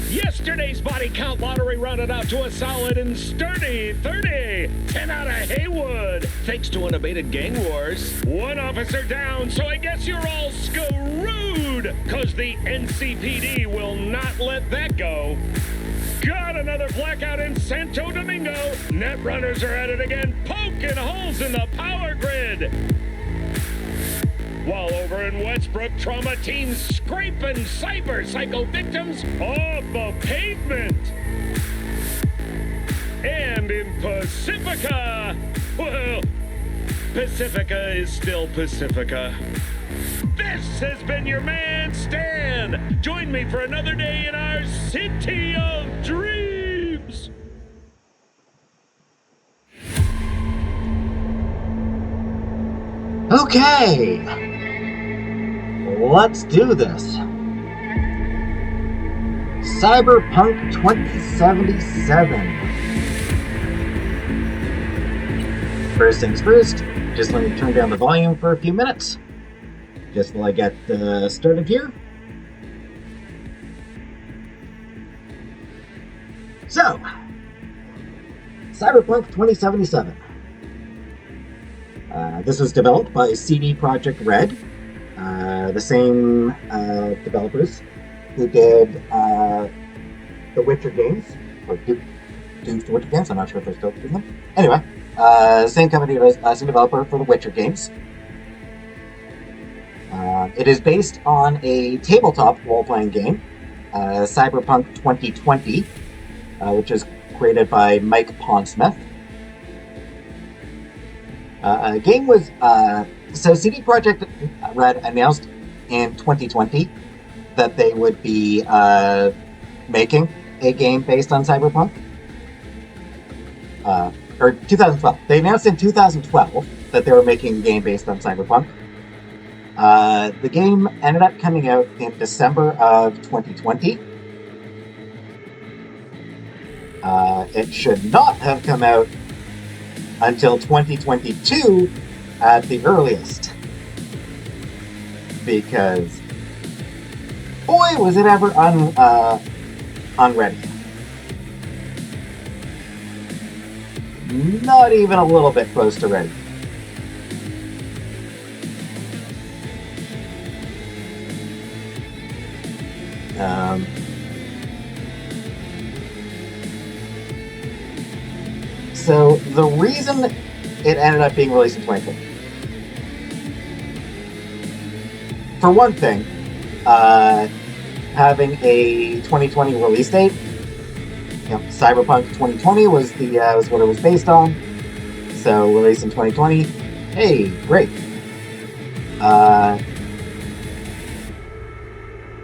Yesterday's body count lottery rounded out to a solid and sturdy 30. 10 out of Haywood, thanks to unabated gang wars. One officer down, so I guess you're all screwed, cause the NCPD will not let that go. Got another blackout in Santo Domingo. Net runners are at it again, poking holes in the power grid. While over in Westbrook, trauma teams scraping cyber psycho victims off the pavement. And in Pacifica, well, Pacifica is still Pacifica. This has been your man, Stan. Join me for another day in our city of dreams. Okay, let's do this. Cyberpunk 2077. First things first, just let me turn down the volume for a few minutes, just while I get started here. So, Cyberpunk 2077. This was developed by CD Projekt Red, the same developers who did the Witcher games, or do the Witcher games. I'm not sure if they're still doing them. Anyway, same company as a developer for the Witcher games. It is based on a tabletop role-playing game, Cyberpunk 2020, which is created by Mike Pondsmith. Game was so CD Projekt Red announced in 2020 that they would be making a game based on Cyberpunk, or 2012. They announced in 2012 that they were making a game based on Cyberpunk. The game ended up coming out in December of 2020. It should not have come out until 2022 at the earliest, because boy was it ever unready. Not even a little bit close to ready. So the reason it ended up being released in 2020, for one thing, having a 2020 release date, Cyberpunk 2020 was what it was based on, so released in 2020. Hey, great.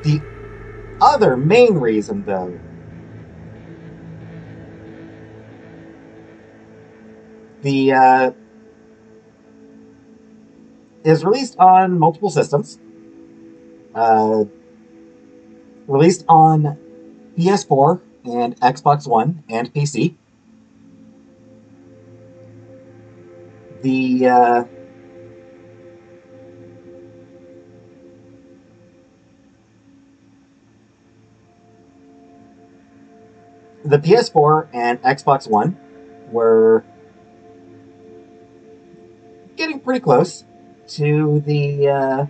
The other main reason, though, is released on multiple systems. Released on PS4 and Xbox One and PC. The PS4 and Xbox One were getting pretty close to the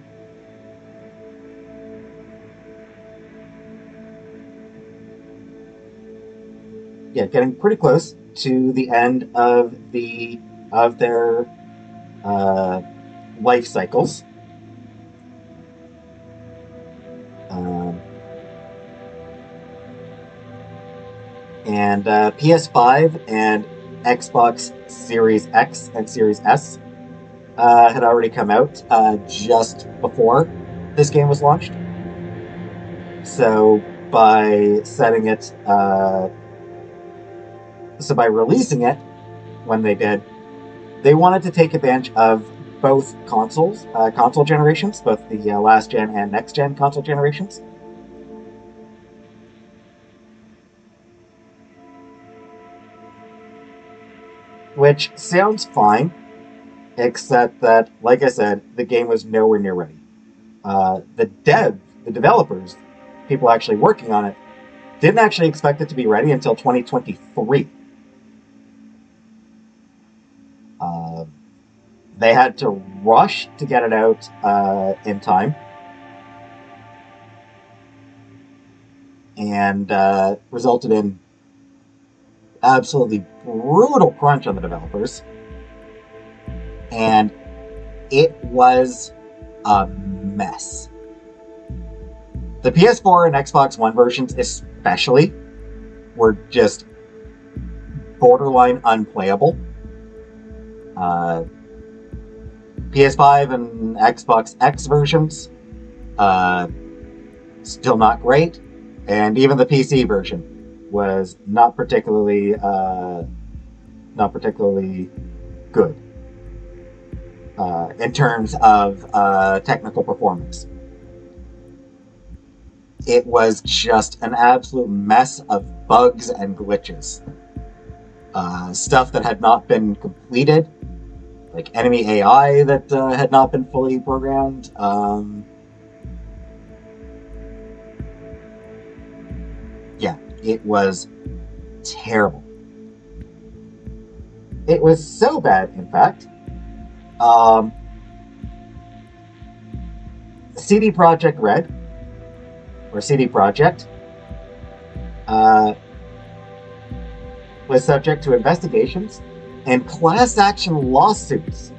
getting pretty close to the end of their life cycles. And PS5 and Xbox Series X and Series S had already come out just before this game was launched. So by releasing it when they did, they wanted to take advantage of both console generations, both the last gen and next gen console generations. Which sounds fine, except that, like I said, the game was nowhere near ready. The developers, people actually working on it, Didn't actually expect it to be ready until 2023. They had to rush to get it out in time. And resulted in absolutely brutal crunch on the developers. And it was a mess. The PS4 and Xbox One versions especially were just borderline unplayable. PS5 and Xbox X versions, still not great. And even the PC version was not particularly good in terms of technical performance. It was just an absolute mess of bugs and glitches. Stuff that had not been completed, like enemy AI that had not been fully programmed. Yeah, it was terrible. It was so bad, in fact. CD Projekt Red, or CD Projekt, was subject to investigations and class action lawsuits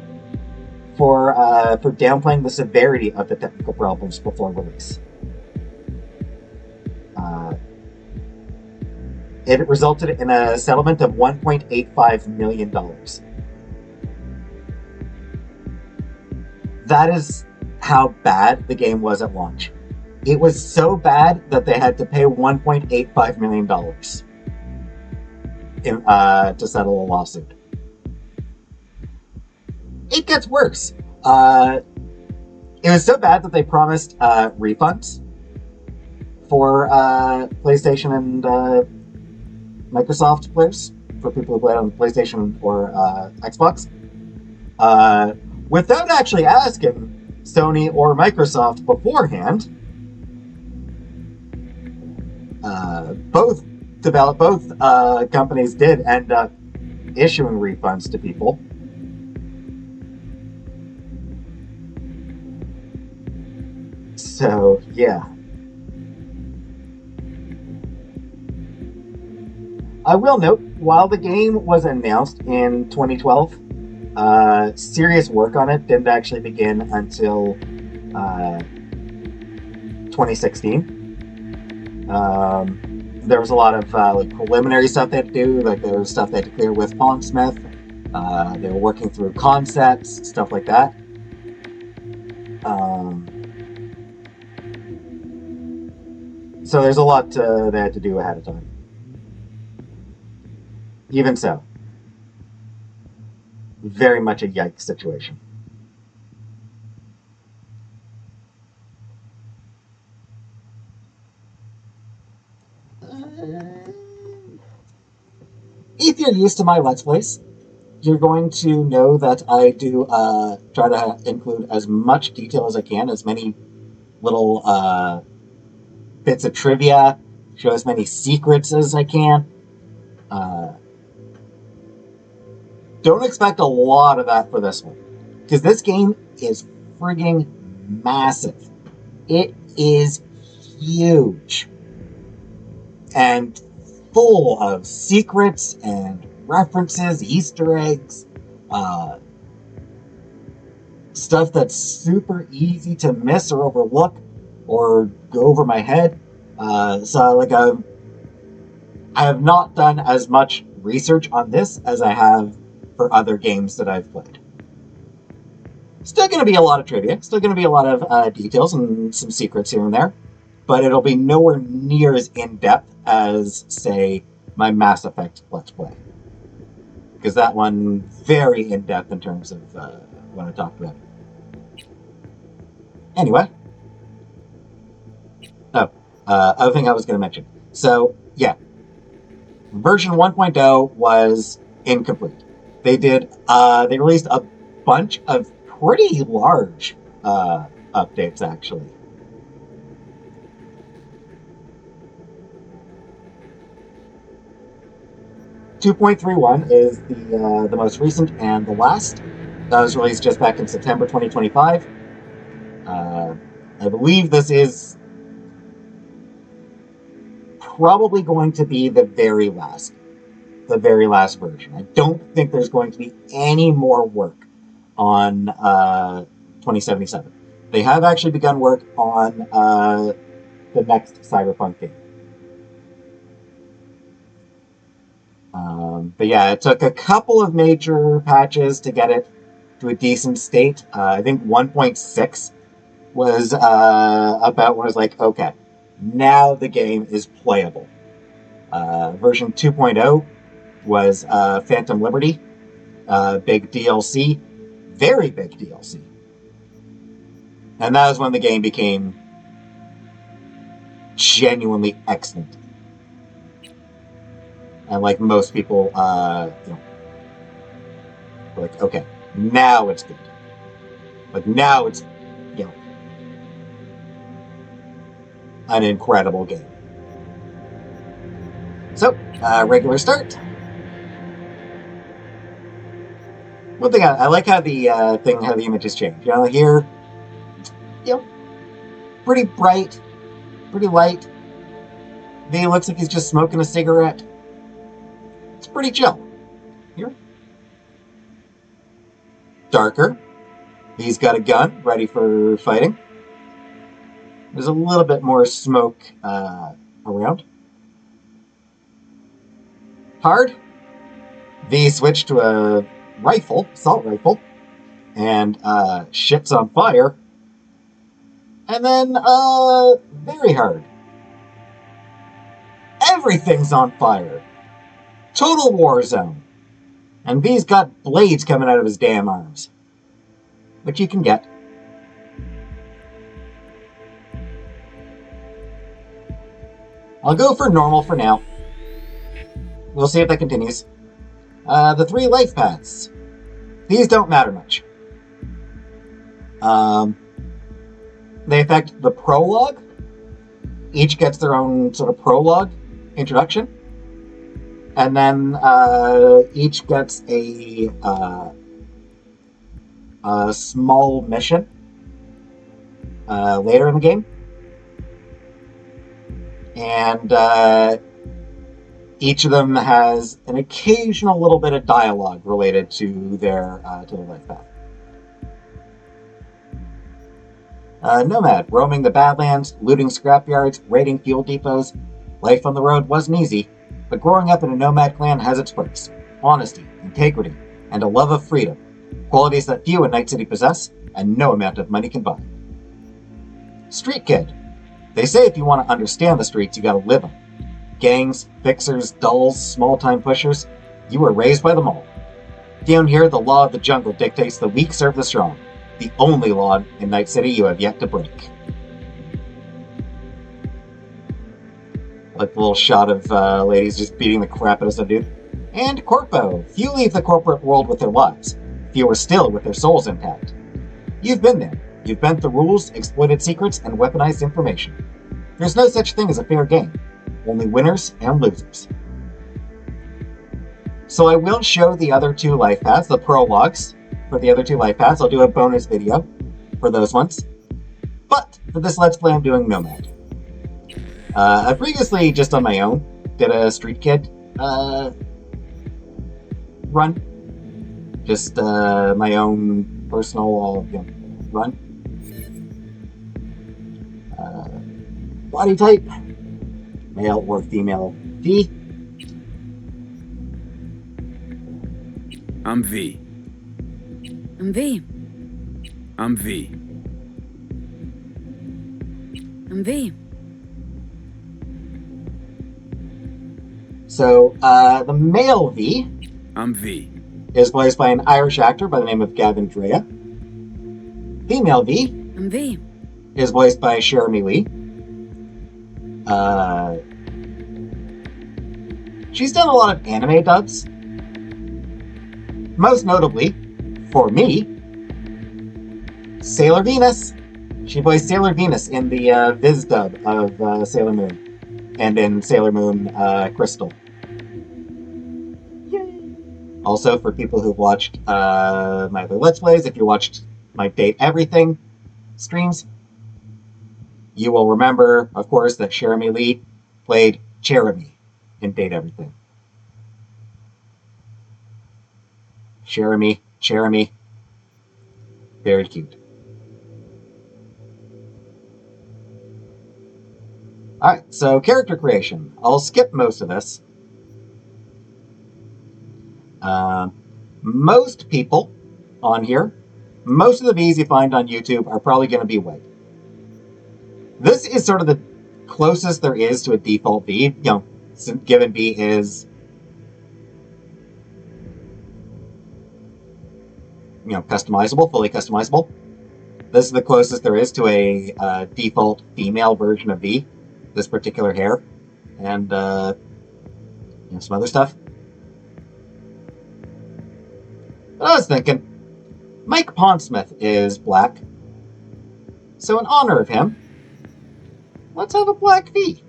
for downplaying the severity of the technical problems before release. It resulted in a settlement of $1.85 million. That is how bad the game was at launch. It was so bad that they had to pay $1.85 million to settle a lawsuit. It gets worse. It was so bad that they promised refunds for PlayStation and Microsoft players, for people who played on PlayStation or Xbox, without actually asking Sony or Microsoft beforehand. Both companies did end up issuing refunds to people. So, yeah. I will note, while the game was announced in 2012, serious work on it didn't actually begin until 2016. There was a lot of preliminary stuff they had to do, like there was stuff they had to clear with Pondsmith. They were working through concepts, stuff like that. So there's a lot they had to do ahead of time. Even so, very much a yikes situation. If you're used to my Let's Plays, you're going to know that I do try to include as much detail as I can, as many little bits of trivia, show as many secrets as I can. Don't expect a lot of that for this one, because this game is frigging massive. It is huge and full of secrets and references, Easter eggs, stuff that's super easy to miss or overlook or go over my head. So like I have not done as much research on this as I have for other games that I've played. Still going to be a lot of trivia, still going to be a lot of details and some secrets here and there, but it'll be nowhere near as in-depth as, say, my Mass Effect Let's Play. Because that one, very in-depth in terms of what I talked about. Anyway. Other thing I was going to mention. So, yeah. Version 1.0 was incomplete. They released a bunch of pretty large updates, actually. 2.31 is the most recent and the last. That was released just back in September 2025. I believe this is probably going to be the very last version. I don't think there's going to be any more work on 2077. They have actually begun work on the next Cyberpunk game. But yeah, it took a couple of major patches to get it to a decent state. I think 1.6 was about when it was like, okay, now the game is playable. Version 2.0 was Phantom Liberty, big DLC, very big DLC. And that was when the game became genuinely excellent. And like most people, like, okay, now it's good. Like now it's, an incredible game. So, regular start. One thing I like how the images change. Here, pretty bright, pretty light. V looks like he's just smoking a cigarette. It's pretty chill. Here, darker. He's got a gun, ready for fighting. There's a little bit more smoke around. Hard. V switched to a rifle, assault rifle, and shit's on fire. And then very hard. Everything's on fire. Total war zone. And V's got blades coming out of his damn arms. Which you can get. I'll go for normal for now. We'll see if that continues. The 3 life paths. These don't matter much. They affect the prologue. Each gets their own sort of prologue introduction. And then each gets a small mission later in the game. And each of them has an occasional little bit of dialogue related to their life path. Nomad, roaming the Badlands, looting scrapyards, raiding fuel depots. Life on the road wasn't easy, but growing up in a nomad clan has its perks. Honesty, integrity, and a love of freedom. Qualities that few in Night City possess, and no amount of money can buy. Street Kid. They say if you want to understand the streets, you gotta live them. Gangs, fixers, dulls, small-time pushers, you were raised by them all. Down here, the law of the jungle dictates the weak serve the strong. The only law in Night City you have yet to break. Like the little shot of ladies just beating the crap out of some dude. And Corpo. Few leave the corporate world with their lives. Few are still with their souls intact. You've been there. You've bent the rules, exploited secrets, and weaponized information. There's no such thing as a fair game. Only winners and losers. So I will show the other 2 life paths, the prologues for the other 2 life paths. I'll do a bonus video for those ones. But for this Let's Play, I'm doing Nomad. I previously, just on my own, did a Street Kid run. Just my own personal run. Body type, male or female V. I'm V. I'm V. I'm V. I'm V. So, the male V I'm V. is voiced by an Irish actor by the name of Gavin Drea. Female V I'm V. is voiced by Jeremy Lee. She's done a lot of anime dubs. Most notably, for me, Sailor Venus. She voiced Sailor Venus in the Viz dub of Sailor Moon, and in Sailor Moon Crystal. Also, for people who've watched my other Let's Plays, if you watched my Date Everything streams, you will remember, of course, that Jeremy Lee played Jeremy in Date Everything. Jeremy. Very cute. Alright, so character creation. I'll skip most of this. Most people on here, most of the Vs you find on YouTube are probably going to be white. This is sort of the closest there is to a default V, given V is, customizable, fully customizable. This is the closest there is to a default female version of V, this particular hair, and some other stuff. But I was thinking, Mike Pondsmith is black, so in honor of him, let's have a black V.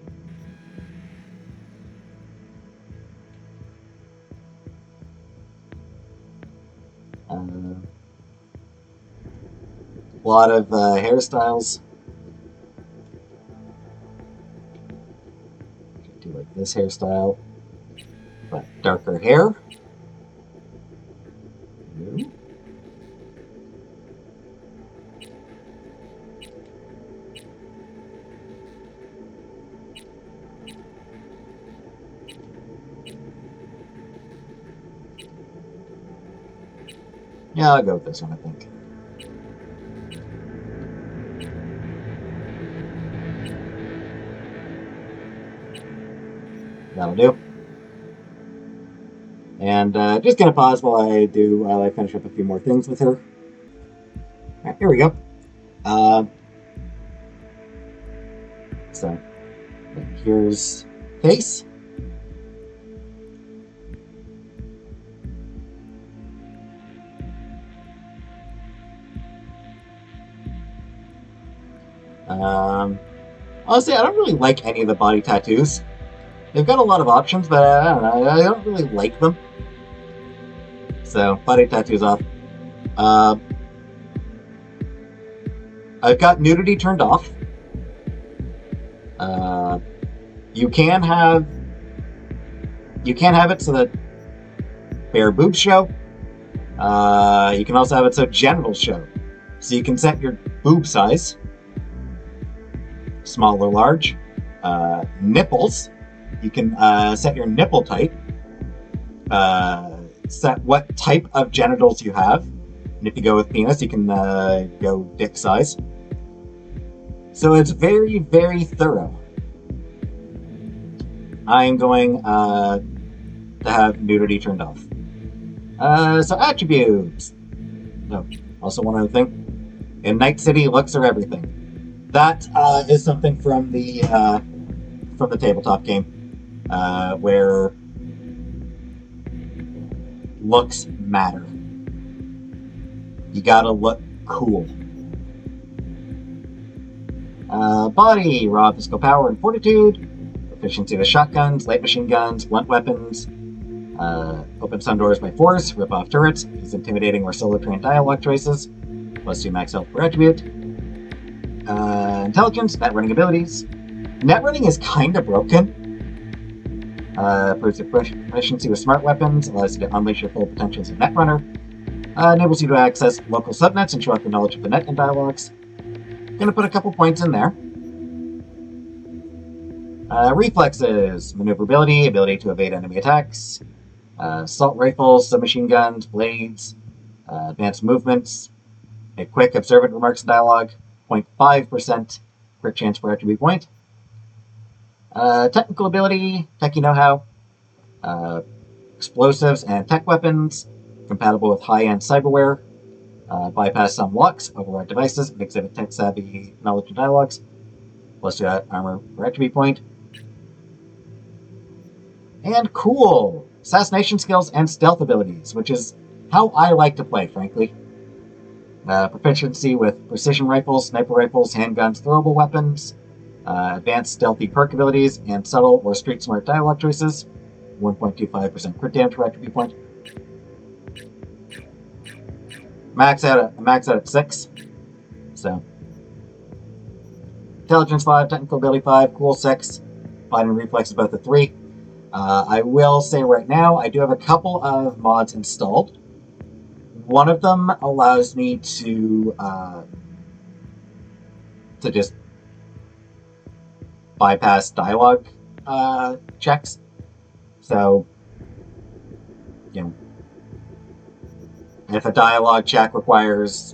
A lot of hairstyles. Do like this hairstyle, but darker hair. Yeah, I'll go with this one, I think. That'll do. And just gonna pause while I finish up a few more things with her. Alright, here we go. So, here's face. Honestly, I don't really like any of the body tattoos. They've got a lot of options, but I don't know, I don't really like them. So, body tattoos off. I've got nudity turned off. You can have it so that bare boobs show. You can also have it so genitals show. So you can set your boob size, small or large. Nipples, you can set your nipple type, set what type of genitals you have, and if you go with penis, you can go dick size. So it's very, very thorough. I'm going to have nudity turned off. So attributes. No, also one other thing. In Night City, looks are everything. That is something from the tabletop game, where looks matter. You gotta look cool. Body, raw physical power and fortitude, proficiency with shotguns, light machine guns, blunt weapons, open sun doors by force, rip off turrets, use intimidating or solo trained dialogue choices, +2 max health per attribute. Intelligence, net running abilities. Net running is kind of broken. Improves your proficiency with smart weapons, allows you to unleash your full potential as a net runner. Enables you to access local subnets and show off your knowledge of the net in dialogues. Gonna put a couple points in there. Reflexes, maneuverability, ability to evade enemy attacks, assault rifles, submachine guns, blades, advanced movements, a quick observant remarks in dialogue, 0.5% crit chance per attribute point. Technical ability, techie know-how, explosives and tech weapons, compatible with high-end cyberware, bypass some locks, override devices, and exhibit tech-savvy knowledge and dialogues, +2 armor per attribute point. And cool! Assassination skills and stealth abilities, which is how I like to play, frankly. Proficiency with precision rifles, sniper rifles, handguns, throwable weapons, advanced stealthy perk abilities, and subtle or street smart dialogue choices. 1.25% crit damage per attribute point. Max out at 6. So intelligence 5, technical ability 5, cool 6, fighting reflex about the 3. I will say right now, I do have a couple of mods installed. One of them allows me to just bypass dialogue checks. So, you know, if a dialogue check requires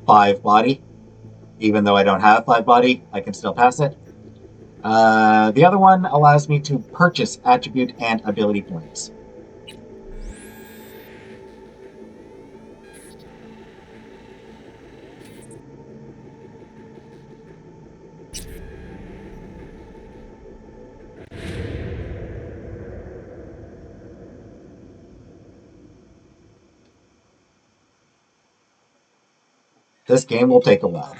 5 body, even though I don't have 5 body, I can still pass it. The other one allows me to purchase attribute and ability points. This game will take a while.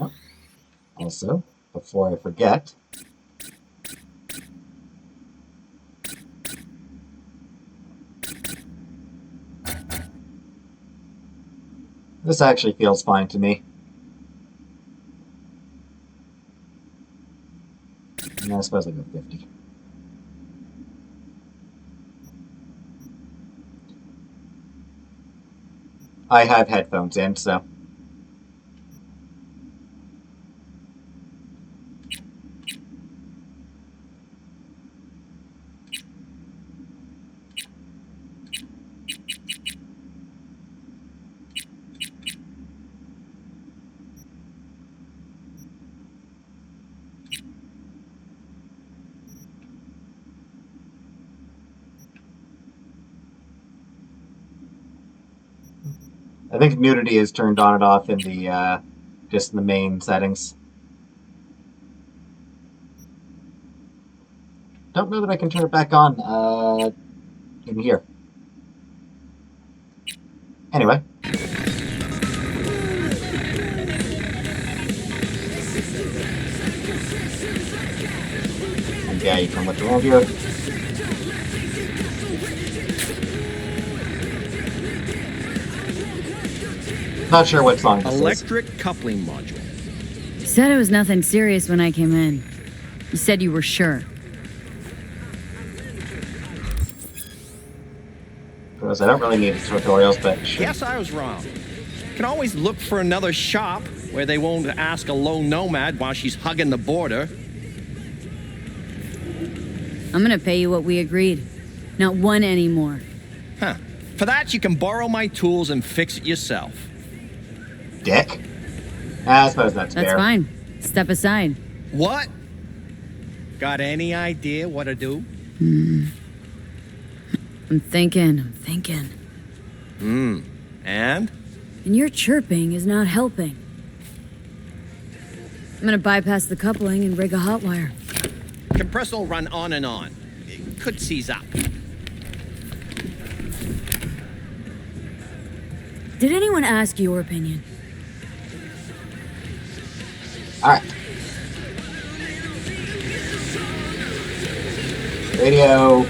Oh, also, before I forget, this actually feels fine to me. I suppose I'll go 50. I have headphones in, so. I think nudity is turned on and off in the just in the main settings. Don't know that I can turn it back on in here. Anyway. And yeah, you can look around here. Not sure what song this Electric coupling module. You said it was nothing serious when I came in. You said you were sure. Because I don't really need tutorials, but sure. Guess I was wrong. Can always look for another shop where they won't ask a lone nomad while she's hugging the border. I'm gonna pay you what we agreed. Not one anymore. Huh. For that, you can borrow my tools and fix it yourself. Dick. I suppose that's fair. That's fine. Step aside. What? Got any idea what to do? I'm thinking. And? And your chirping is not helping. I'm gonna bypass the coupling and rig a hot wire. Compressor will run on and on. It could seize up. Did anyone ask your opinion? Alright. Radio.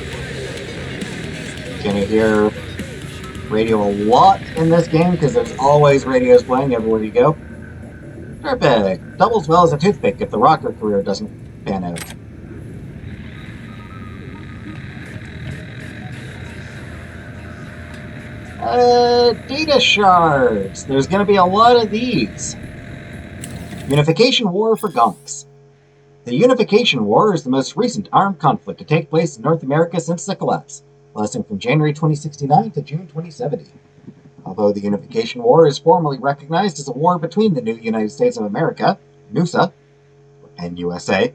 Can you hear radio a lot in this game? Because there's always radios playing everywhere you go. Perfect. Doubles well as a toothpick if the rocker career doesn't pan out. Data shards. There's going to be a lot of these. Unification War for Gonks. The Unification War is the most recent armed conflict to take place in North America since the collapse, lasting from January 2069 to June 2070. Although the Unification War is formally recognized as a war between the new United States of America, NUSA, or NUSA,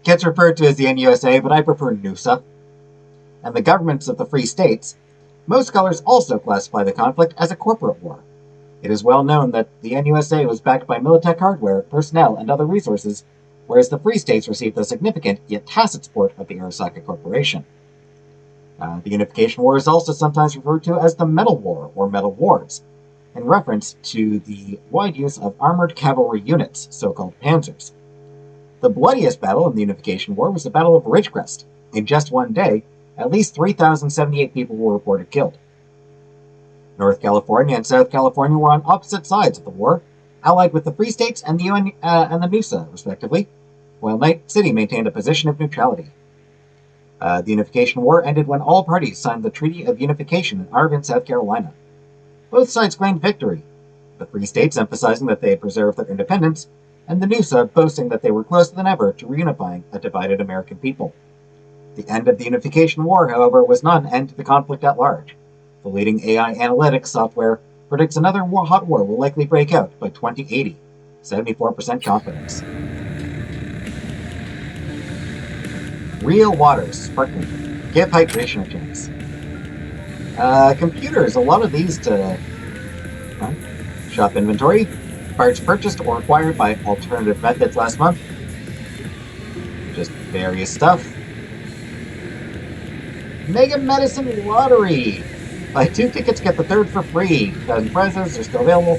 gets referred to as the NUSA, but I prefer NUSA, and the governments of the Free States, most scholars also classify the conflict as a corporate war. It is well known that the NUSA was backed by Militech hardware, personnel, and other resources, whereas the Free States received the significant yet tacit support of the Arasaka Corporation. The Unification War is also sometimes referred to as the Metal War, or Metal Wars, in reference to the wide use of armored cavalry units, so-called panzers. The bloodiest battle in the Unification War was the Battle of Ridgecrest, In just one day, at least 3,078 people were reported killed. North California and South California were on opposite sides of the war, allied with the Free States and the NUSA, respectively, while Night City maintained a position of neutrality. The Unification War ended when all parties signed the Treaty of Unification in Arvin, South Carolina. Both sides claimed victory, the Free States emphasizing that they had preserved their independence, and the NUSA boasting that they were closer than ever to reunifying a divided American people. The end of the Unification War, however, was not an end to the conflict at large. The leading AI analytics software predicts another hot war will likely break out by 2080, 74% confidence. Real waters, sparkling. Give hydration a chance. Computers, a lot of these to shop inventory. Parts purchased or acquired by alternative methods last month. Just various stuff. Mega Medicine Lottery. Buy 2 tickets, get the third for free. 1,000 prizes are still available.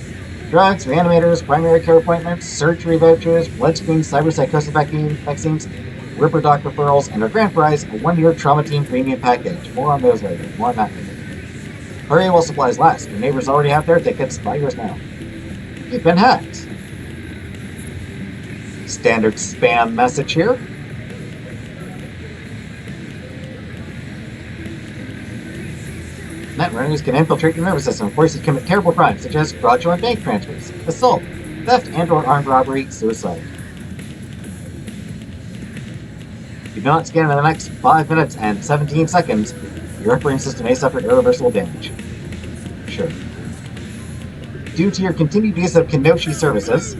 Drugs, reanimators, primary care appointments, surgery vouchers, blood screens, cyberpsychosis vaccines, Ripper Doc referrals, and our grand prize, a 1-year Trauma Team premium package. More on those later. More on that later. Hurry while supplies last. Your neighbors already have their tickets. Buy yours now. You've been hacked. Standard spam message here. Net runners can infiltrate your nervous system and force you to commit terrible crimes such as fraudulent bank transfers, assault, theft and/or armed robbery, suicide. If you do not scan in the next 5 minutes and 17 seconds, your operating system may suffer irreversible damage. Sure. Due to your continued use of Kenoshi services,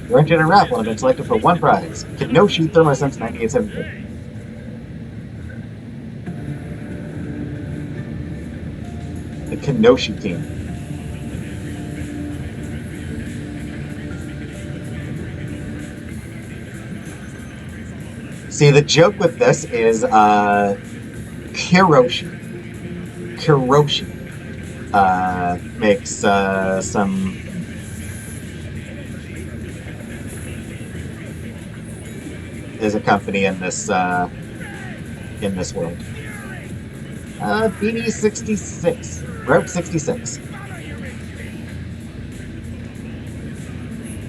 you're entered in a raffle and have been selected for 1 prize, Kenoshi ThermoSense 9873. The Kenoshi team. See, the joke with this is Kiroshi. Kiroshi makes some is a company in this world. BD66. Route 66.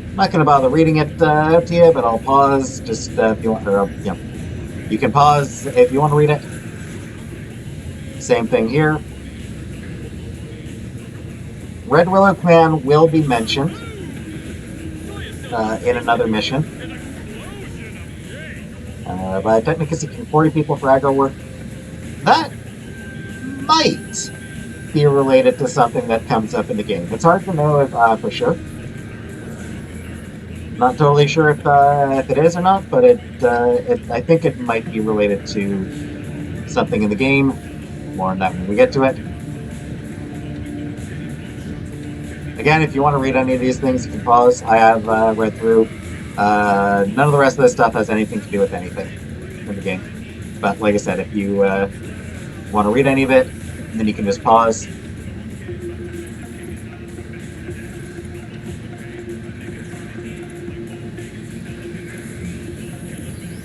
I'm not going to bother reading it out to you, but I'll pause just if you want. You can pause if you want to read it. Same thing here. Red Willow Clan will be mentioned in another mission. By technically seeking 40 people for aggro work. That might be related to something that comes up in the game. It's hard to know if, for sure. Not totally sure if it is or not, but I think it might be related to something in the game. More on that when we get to it. Again, if you want to read any of these things, you can pause. I have read through. None of the rest of this stuff has anything to do with anything in the game. But like I said, if you want to read any of it, then you can just pause.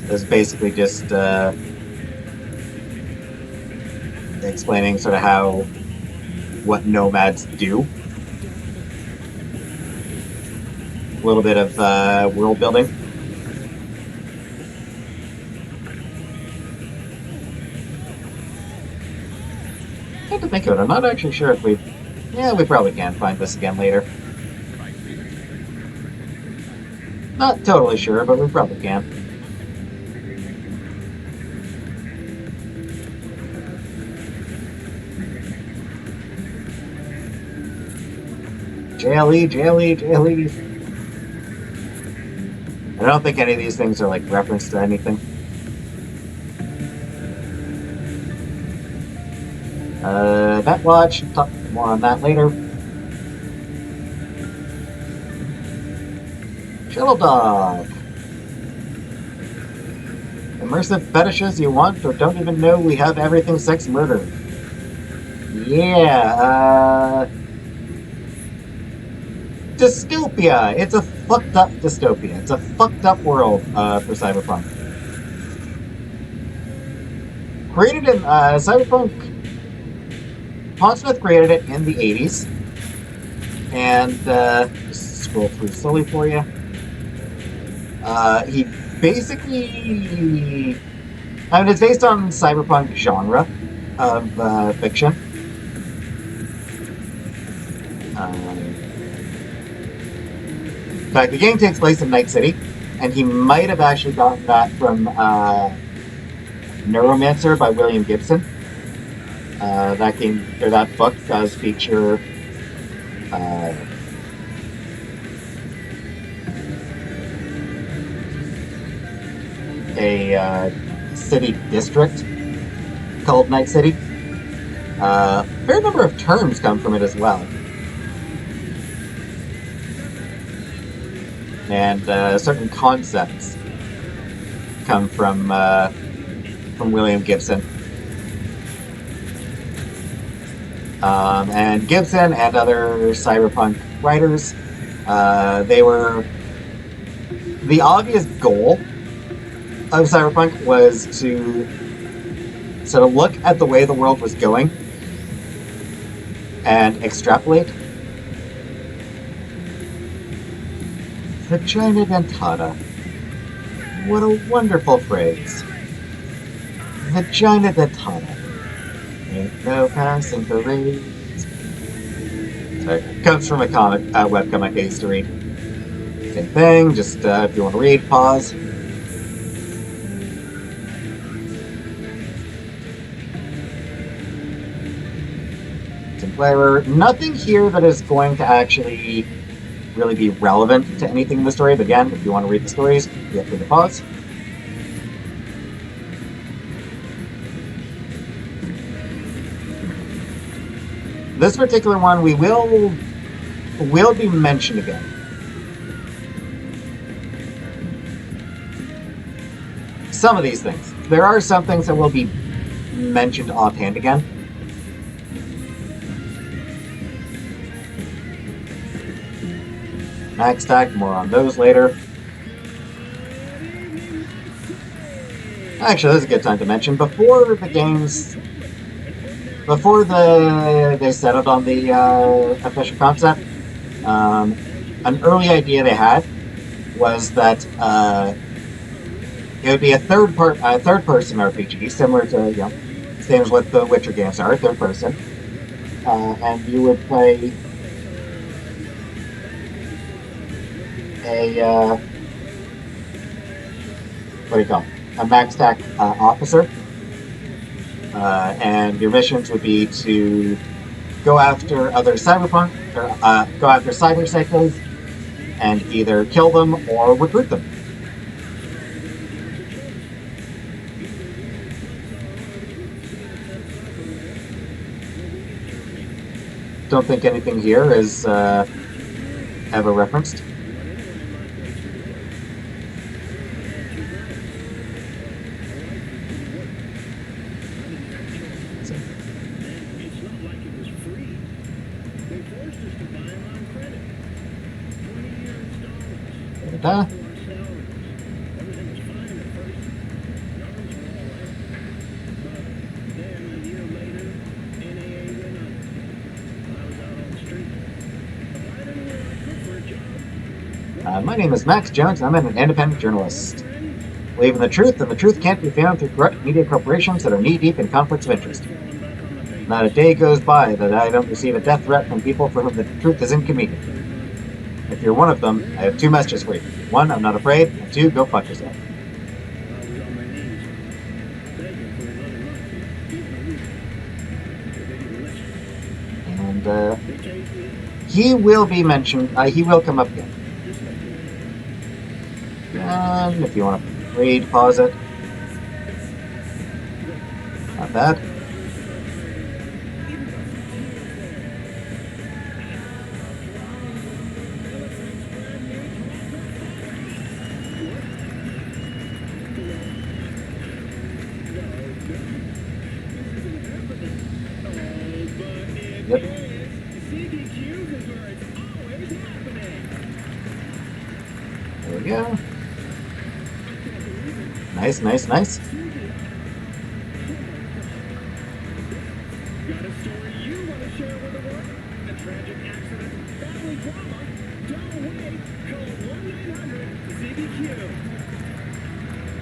This is basically just explaining sort of what nomads do. A little bit of world building. I have to think of it. I'm not actually sure if we probably can find this again later. Not totally sure, but we probably can. JLE. I don't think any of these things are like referenced to anything. That watch, talk more on that later. Shuttle Dog. Immersive fetishes you want or don't even know we have everything sex murder. Yeah, dystopia. It's a fucked up dystopia. It's a fucked up world for Cyberpunk. created in Cyberpunk. Pondsmith created it in the 80s, and just scroll through slowly for you. He basically, I mean, it's based on cyberpunk genre of fiction. In fact, the game takes place in Night City, and he might have actually gotten that from Neuromancer by William Gibson. That game, or that book, does feature a city district called Night City. A fair number of terms come from it as well. And certain concepts come from William Gibson. And Gibson and other cyberpunk writers, they were... The obvious goal of cyberpunk was to sort of look at the way the world was going and extrapolate. Vagina dentata. What a wonderful phrase. Vagina dentata. Ain't no passing parades. Sorry, it comes from a comic, webcomic I used to read. Same thing, just if you want to read, pause. Sinclair, nothing here that is going to actually really be relevant to anything in the story, but again, if you want to read the stories, you have to pause. This particular one we will be mentioned again. Some of these things. There are some things that will be mentioned offhand again. Max Stack, more on those later. Actually, this is a good time to mention. Before the games... Before they settled on the official concept, an early idea they had was that it would be a third-person RPG, similar to, you know, same as what the Witcher games are, third person. And you would play a max stack officer, and your missions would be to go after other cyberpunk, or go after cyber psychos, and either kill them or recruit them. Don't think anything here is ever referenced. My name is Max Jones, and I'm an independent journalist. Believe in the truth, and the truth can't be found through corrupt media corporations that are knee-deep in conflicts of interest. Not a day goes by that I don't receive a death threat from people for whom the truth is inconvenient. If you're one of them, I have two messages for you. One, I'm not afraid, and two, go fuck yourself. And, he will be mentioned, he will come up again. And if you want to read, pause it. Not bad. Yep. There we go. Nice, nice, nice. A story you want to share with the world? A tragic accident? Family drama? Don't wait. Call 1-900-CBQ.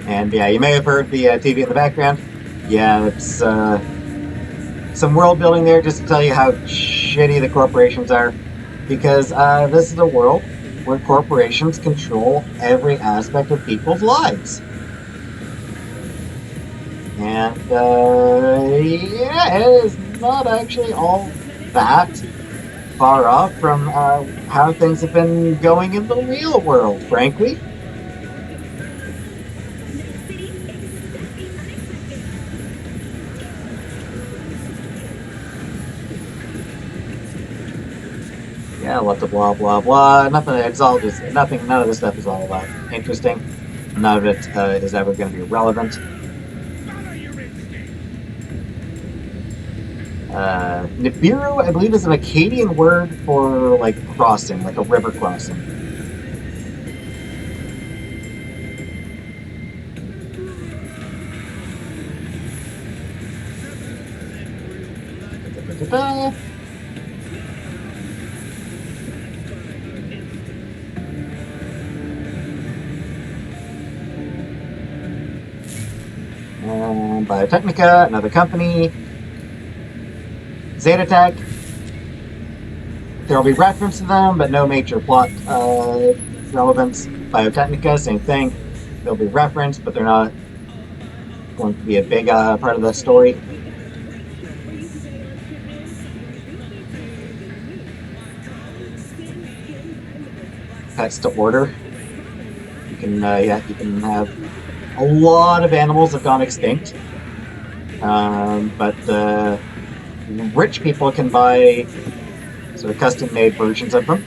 And yeah, you may have heard the TV in the background. Yeah, it's some world building there just to tell you how shitty the corporations are. Because this is a world where corporations control every aspect of people's lives. And yeah, it is not actually all that far off from how things have been going in the real world, frankly. Yeah, lots of blah blah blah. Nothing. It's all just nothing. None of this stuff is all that interesting. None of it is ever going to be relevant. Nibiru, I believe, is an Akkadian word for like crossing, like a river crossing. Da-da-da-da. Biotechnica, another company. Zeta Tech. There will be reference to them, but no major plot relevance. Biotechnica, same thing. They'll be referenced, but they're not going to be a big part of the story. Pets to order. You can, you can have a lot of animals have gone extinct, but rich people can buy sort of custom-made versions of them.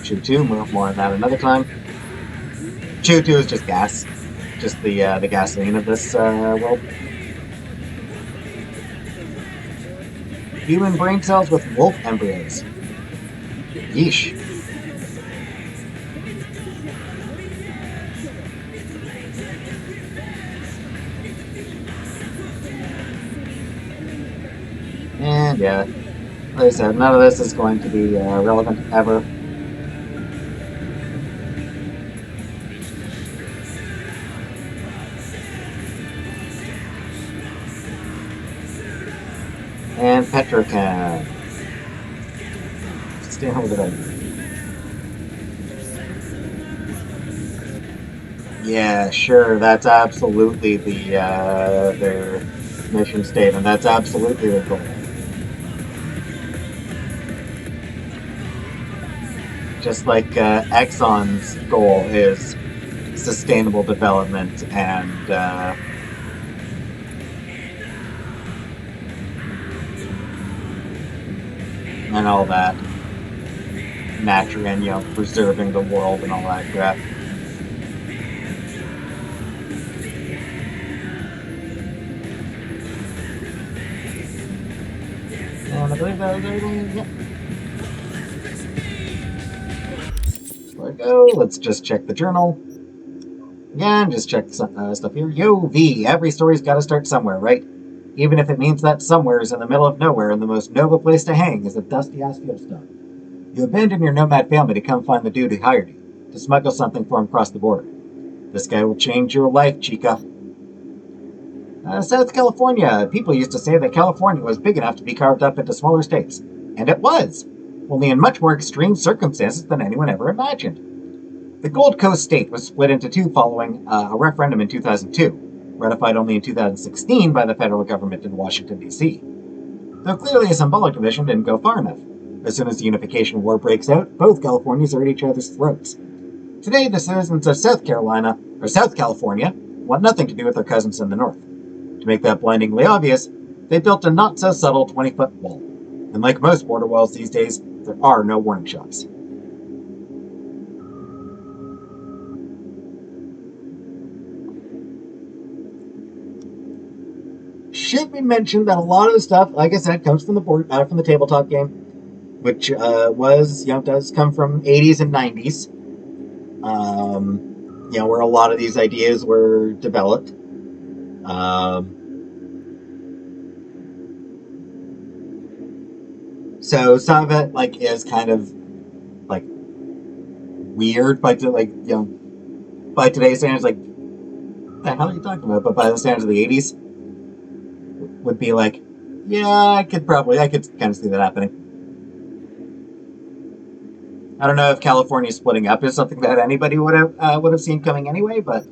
Chew 2, more on that another time. Chew 2 is just gas, just the gasoline of this world. Human brain cells with wolf embryos. Yeesh. And yeah, like I said, none of this is going to be relevant ever. And Petrochem. Stay home with it. Yeah, sure. That's absolutely the their mission statement. That's absolutely their goal. Just like Exxon's goal is sustainable development and all that. Natural and, you know, preserving the world and all that crap. And I believe that was everything. Yep. There we go. Let's just check the journal. Again, just check stuff here. Yo, V, every story's got to start somewhere, right? Even if it means that somewhere's in the middle of nowhere and the most noble place to hang is a dusty-ass field stone. You abandon your Nomad family to come find the dude who hired you, to smuggle something for him across the border. This guy will change your life, chica. South California. People used to say that California was big enough to be carved up into smaller states. And it was, only in much more extreme circumstances than anyone ever imagined. The Gold Coast state was split into two following a referendum in 2002, ratified only in 2016 by the federal government in Washington, D.C. Though clearly a symbolic division didn't go far enough. As soon as the unification war breaks out, both Californias are at each other's throats. Today, the citizens of South California, want nothing to do with their cousins in the north. To make that blindingly obvious, they built a not-so-subtle 20-foot wall. And like most border walls these days, there are no warning shots. Should be mentioned that a lot of the stuff, like I said, comes from the from the tabletop game, which does come from 80s and 90s. where a lot of these ideas were developed. So some of it like is kind of like weird, by by today's standards, like what the hell are you talking about? But by the standards of the 80s, would be like, yeah, I could kind of see that happening. I don't know if California splitting up is something that anybody would have seen coming anyway, but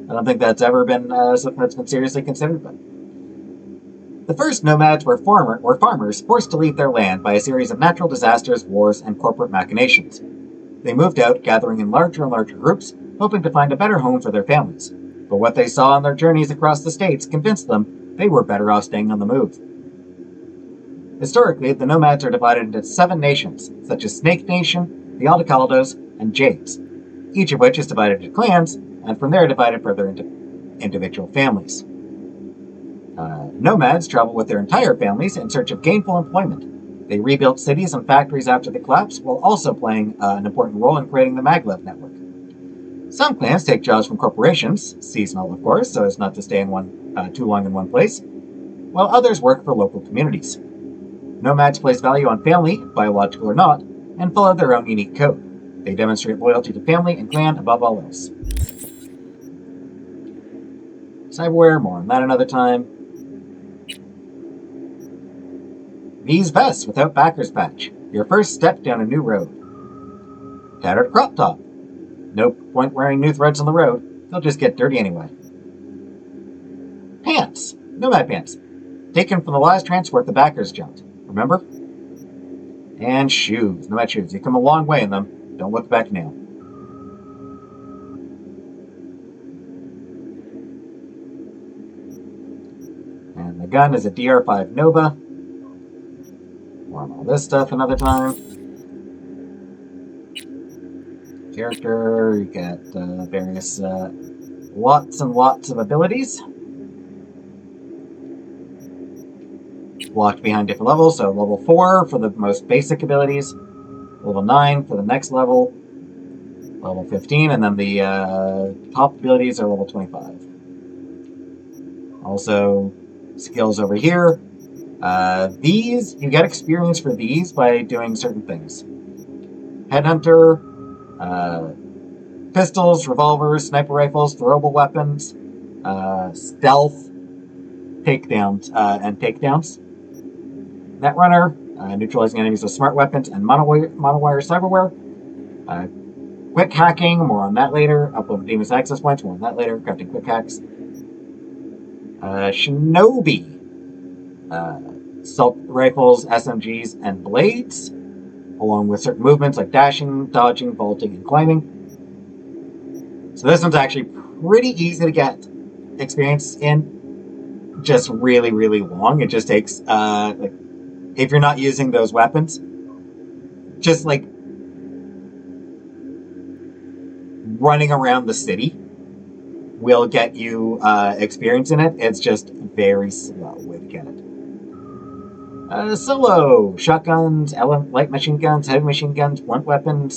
I don't think that's ever been something that's been seriously considered. But the first nomads were farmers forced to leave their land by a series of natural disasters, wars, and corporate machinations. They moved out, gathering in larger and larger groups, hoping to find a better home for their families. But what they saw on their journeys across the states convinced them they were better off staying on the move. Historically, the nomads are divided into 7 nations, such as Snake Nation, the Aldecaldos, and Jades, each of which is divided into clans, and from there divided further into individual families. Nomads travel with their entire families in search of gainful employment. They rebuilt cities and factories after the collapse, while also playing an important role in creating the maglev network. Some clans take jobs from corporations, seasonal of course, so as not to stay in too long in one place, while others work for local communities. Nomads place value on family, biological or not, and follow their own unique code. They demonstrate loyalty to family and clan above all else. Cyberware, more on that another time. These vests without backers patch. Your first step down a new road. Tattered crop top. No point wearing new threads on the road. They'll just get dirty anyway. Pants. Nomad pants. Taken from the last transport the backers jumped. Remember? And shoes. Nomad shoes. You come a long way in them. Don't look back now. And the gun is a DR5 Nova. More on all this stuff another time. Character, you get various lots and lots of abilities. Locked behind different levels, so level 4 for the most basic abilities, level 9 for the next level, level 15, and then the top abilities are level 25. Also, skills over here. These, you get experience for these by doing certain things. Headhunter, pistols, revolvers, sniper rifles, throwable weapons, stealth, takedowns, and takedowns. Netrunner, neutralizing enemies with smart weapons and monowire cyberware. Quick hacking, more on that later. Upload Demon's access points, more on that later. Crafting quick hacks. Shinobi. Assault rifles, SMGs, and blades, along with certain movements like dashing, dodging, vaulting, and climbing. So this one's actually pretty easy to get experience in, just really, really long. It just takes, if you're not using those weapons, just like running around the city will get you experience in it. It's just very slow way to get it. Solo, shotguns, light machine guns, heavy machine guns, blunt weapon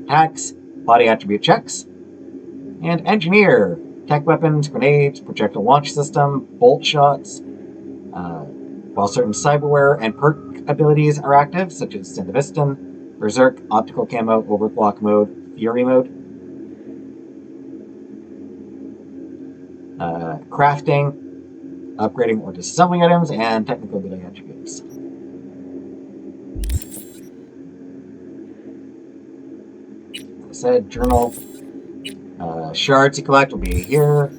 attacks, body attribute checks, and engineer, tech weapons, grenades, projectile launch system, bolt shots, while certain cyberware and perk abilities are active, such as Syndeviston, Berserk, optical camo, overclock mode, fury mode. Crafting, upgrading or disassembling items, and technical ability attributes. As I said, journal. Shards you collect will be here.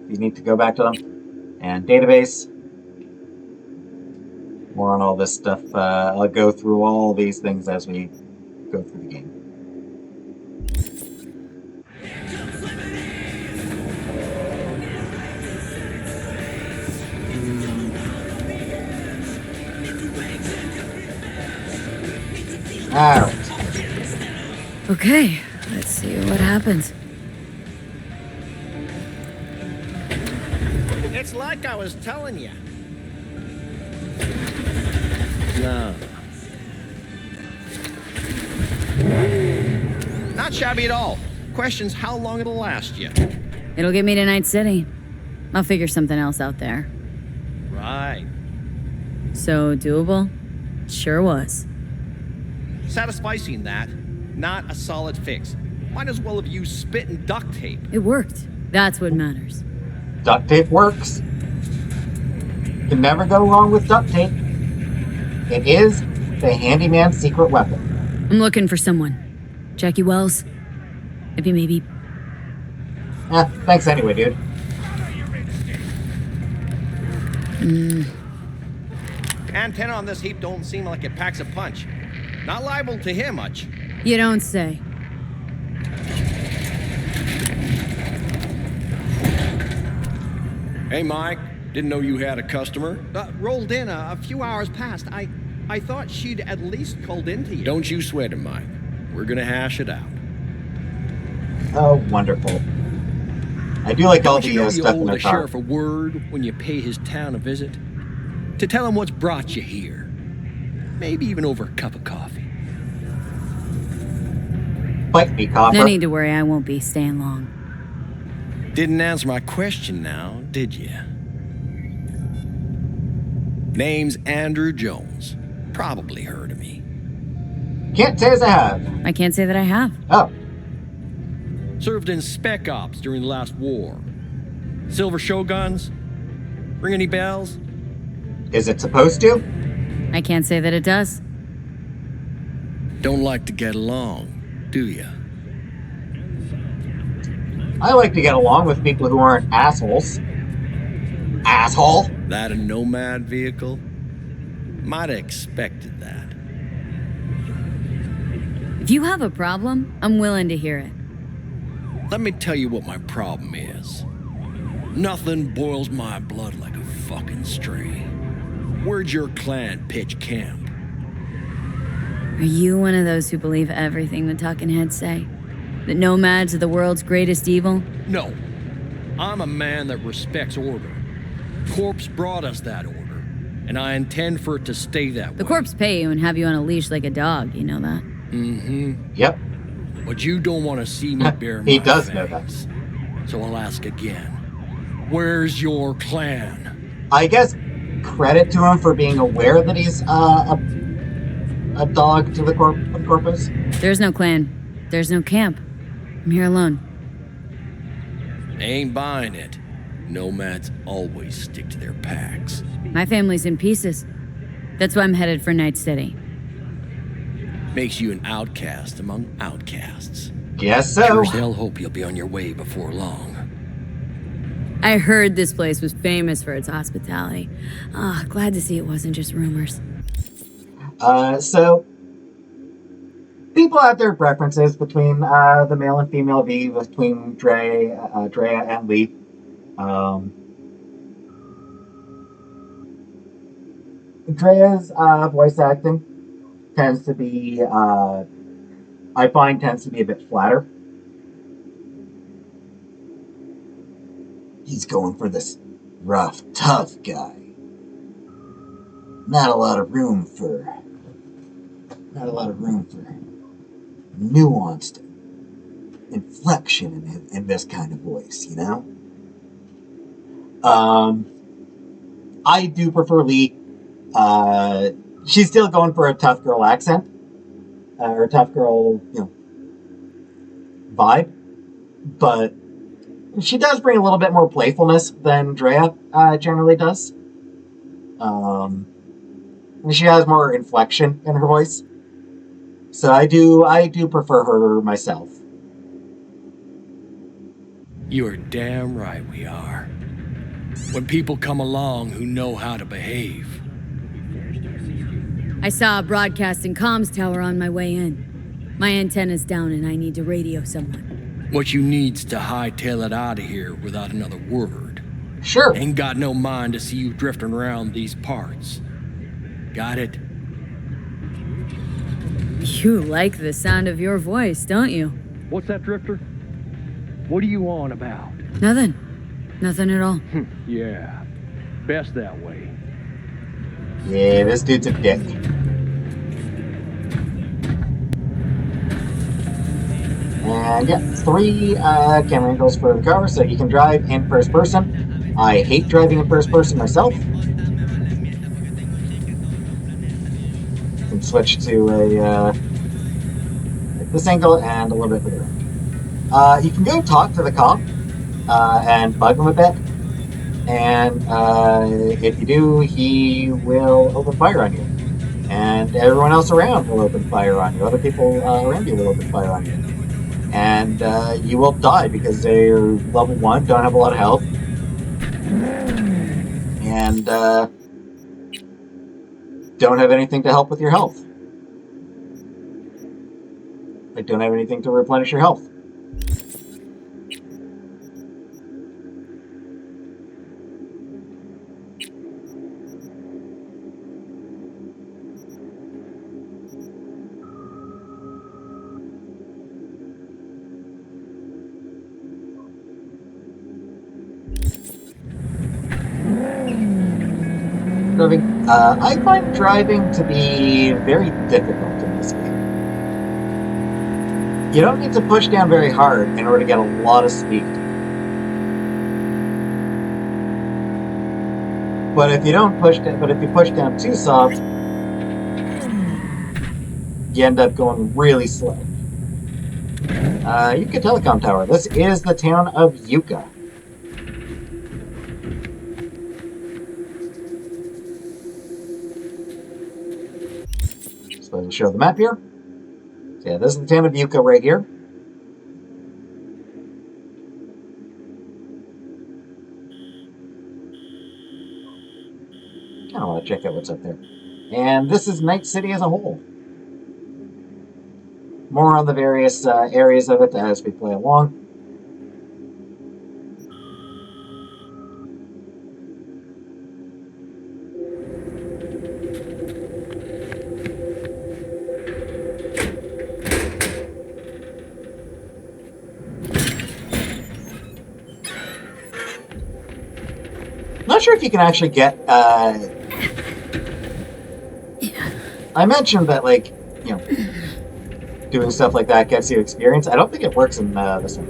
You need to go back to them. And database. More on all this stuff. I'll go through all these things as we go through the game. Alright. Okay, let's see what happens. It's like I was telling you. No. Not shabby at all. Question's how long it'll last you. It'll get me to Night City. I'll figure something else out there. Right. So doable? Sure was. Satisficing that, not a solid fix. Might as well have used spit and duct tape. It worked. That's what matters. Duct tape works. Can never go wrong with duct tape. It is the handyman's secret weapon. I'm looking for someone. Jackie Wells? Maybe. Thanks anyway, dude. Antenna on this heap don't seem like it packs a punch. Not liable to hear much. You don't say. Hey, Mike. Didn't know you had a customer. Rolled in a few hours past. I thought she'd at least called into you. Don't you sweat it, Mike. We're gonna hash it out. Oh, wonderful. I do like all Don't you know the you stuff owe in the the car. sheriff a word when you pay his town a visit? To tell him what's brought you here. Maybe even over a cup of coffee. Bite me, copper. No need to worry, I won't be staying long. Didn't answer my question now, did you? Name's Andrew Jones. Probably heard of me. Can't say as I have. I can't say that I have. Oh, Served in Spec Ops during the last war. Silver Shoguns? Ring any bells? is it supposed to? I can't say that it does. Don't like to get along, do you? I like to get along with people who aren't assholes. Asshole. That a Nomad vehicle? Might have expected that. If you have a problem, I'm willing to hear it. Let me tell you what my problem is. Nothing boils my blood like a fucking stray. Where'd your clan pitch camp? Are you one of those who believe everything the talking heads say? That nomads are the world's greatest evil? No. I'm a man that respects order. Corpse brought us that order, and I intend for it to stay that way. The corpse pay you and have you on a leash like a dog, you know that? Mm-hmm. Yep. But you don't want to see me bare my He does know fangs. So I'll ask again. Where's your clan? I guess credit to him for being aware that he's a dog to the corpus. There's no clan. There's no camp. I'm here alone. Ain't buying it. Nomads always stick to their packs. My family's in pieces. That's why I'm headed for Night City. Makes you an outcast among outcasts. Guess so. Sure as hell hope you'll be on your way before long. I heard this place was famous for its hospitality. Glad to see it wasn't just rumors. So people have their preferences between the male and female V, between Drea and Lee. Drea's voice acting tends to be, I find, tends to be a bit flatter. He's going for this rough, tough guy. Not a lot of room for nuanced inflection in this kind of voice, you know? I do prefer Lee. She's still going for a tough girl accent, or a tough girl, vibe, but she does bring a little bit more playfulness than Drea generally does. She has more inflection in her voice, so I do prefer her myself. You're damn right we are. When people come along who know how to behave. I saw a broadcasting comms tower on my way in. My antenna's down and I need to radio someone. What you need's to hightail it out of here without another word. Sure. Ain't got no mind to see you drifting around these parts. Got it? You like the sound of your voice, don't you? What's that, Drifter? What are you on about? Nothing. Nothing at all. Yeah, best that way. Yeah, this dude's a dick. And yeah, 3 camera angles for the car, so you can drive in first person. I hate driving in first person myself. You can switch to a like this angle and a little bit further. You can go talk to the cop and bug him a bit. And if you do, he will open fire on you. And everyone else around will open fire on you. Other people around you will open fire on you. And you will die because they're level 1, don't have a lot of health. And don't have anything to help with your health. Like, don't have anything to replenish your health. Driving. I find driving to be very difficult in this game. You don't need to push down very hard in order to get a lot of speed. But if you push down too soft, you end up going really slow. Yucca Telecom Tower. This is the town of Yucca. Supposed to show the map here. So yeah, this is the town of Yucca right here. Kind of want to check out what's up there. And this is Night City as a whole. More on the various areas of it as we play along. Not sure if you can actually get. I mentioned that, like, you know, doing stuff like that gets you experience. I don't think it works in this one.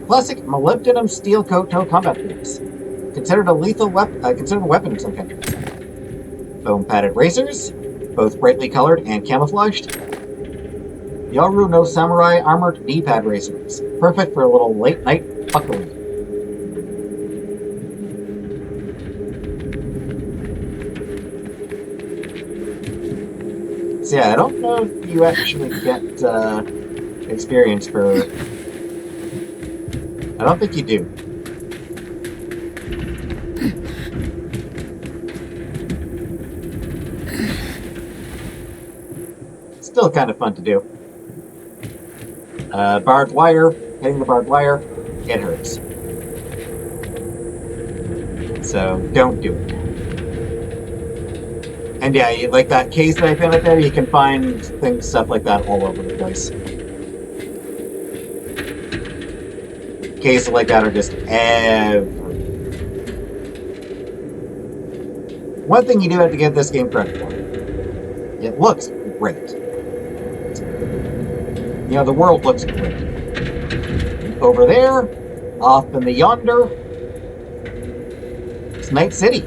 Classic molybdenum steel coat toe combat boots. Considered a lethal weapon. Considered a weapon in some countries. Foam padded racers, both brightly colored and camouflaged. Yoru no Samurai armored knee-pad racers. Perfect for a little late-night fuckery. So yeah, I don't know if you actually get experience for... I don't think you do. Still kind of fun to do. Barbed wire, hitting the barbed wire, it hurts. So don't do it. And yeah, like that case that I found out there, you can find stuff like that all over the place. Cases like that are just everywhere. One thing you do have to give this game credit for. It looks great. You know, the world looks great. Over there, off in the yonder, it's Night City.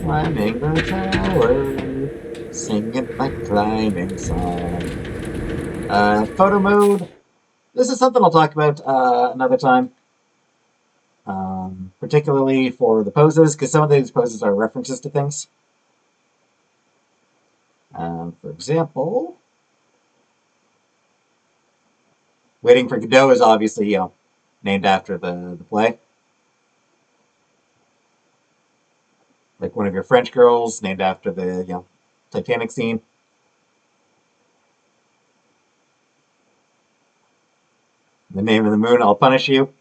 Climbing the tower, singing my climbing song. Photo mode. This is something I'll talk about another time. Particularly for the poses, because some of these poses are references to things. For example, Waiting for Godot is obviously, you know, named after the play. Like one of your French girls, named after the, you know, Titanic scene. The name of the moon, I'll punish you.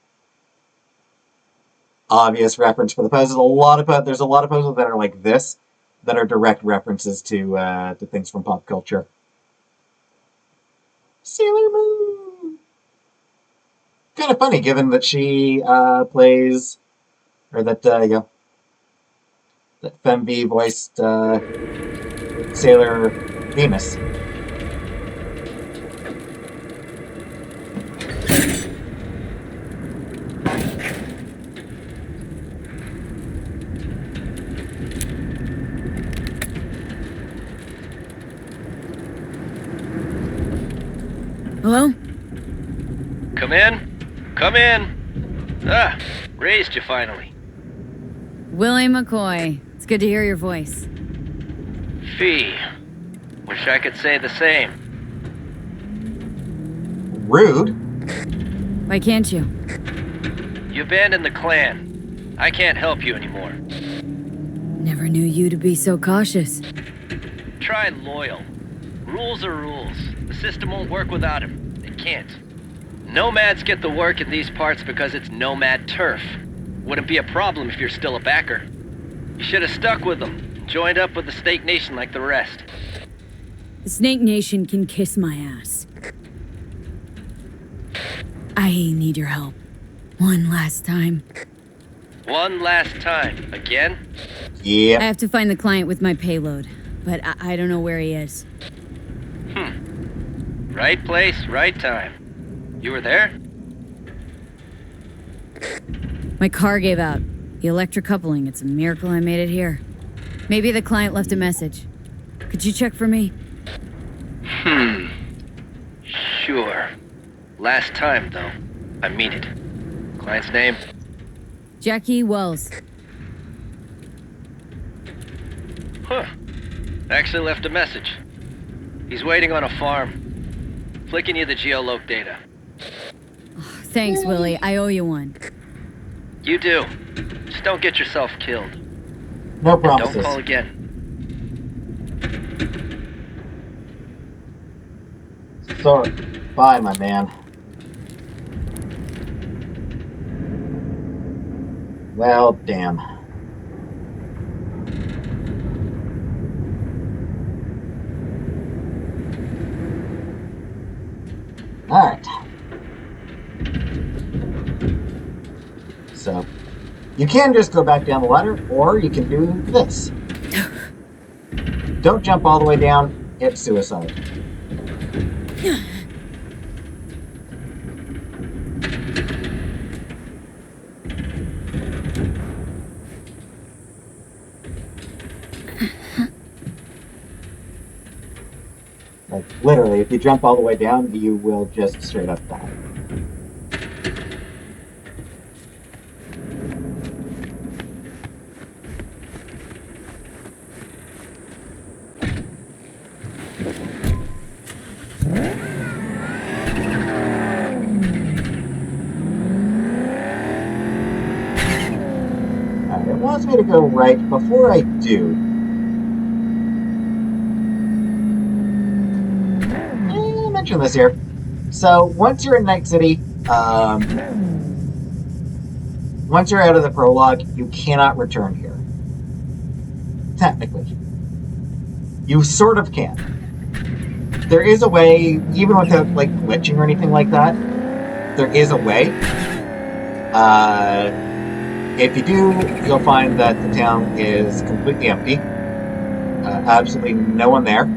Obvious reference for the poses. There's a lot of poses that are like this, that are direct references to things from pop culture. Sailor Moon. Kind of funny, given that she plays, or that that Femv voiced Sailor Venus. Hello? Come in. Come in. Ah, raised you finally. Willie McCoy. It's good to hear your voice. Fee. Wish I could say the same. Rude. Why can't you? You abandoned the clan. I can't help you anymore. Never knew you to be so cautious. Try loyal. Rules are rules. The system won't work without him. It can't. Nomads get the work in these parts because it's nomad turf. Wouldn't be a problem if you're still a backer. You should have stuck with them. Joined up with the Snake Nation like the rest. The Snake Nation can kiss my ass. I need your help. One last time. One last time. Again? Yeah. I have to find the client with my payload, but I don't know where he is. Right place, right time. You were there? My car gave out. The electric coupling. It's a miracle I made it here. Maybe the client left a message. Could you check for me? Sure. Last time, though. I mean it. Client's name? Jackie Wells. Huh. Actually left a message. He's waiting on a farm. Flicking you the geoloc data. Thanks, Willie. I owe you one. You do. Just don't get yourself killed. No And promises. don't call again. So, bye, my man. Well, damn. Alright. So, you can just go back down the ladder, or you can do this. Don't jump all the way down, it's suicide. Like, literally, if you jump all the way down, you will just straight up die. Alright, it wants me to go right. Before I do, mention this here. So once you're in Night City, once you're out of the prologue, you cannot return here. Technically. You sort of can. There is a way, even without like glitching or anything like that, there is a way. If you do, you'll find that the town is completely empty. Absolutely no one there.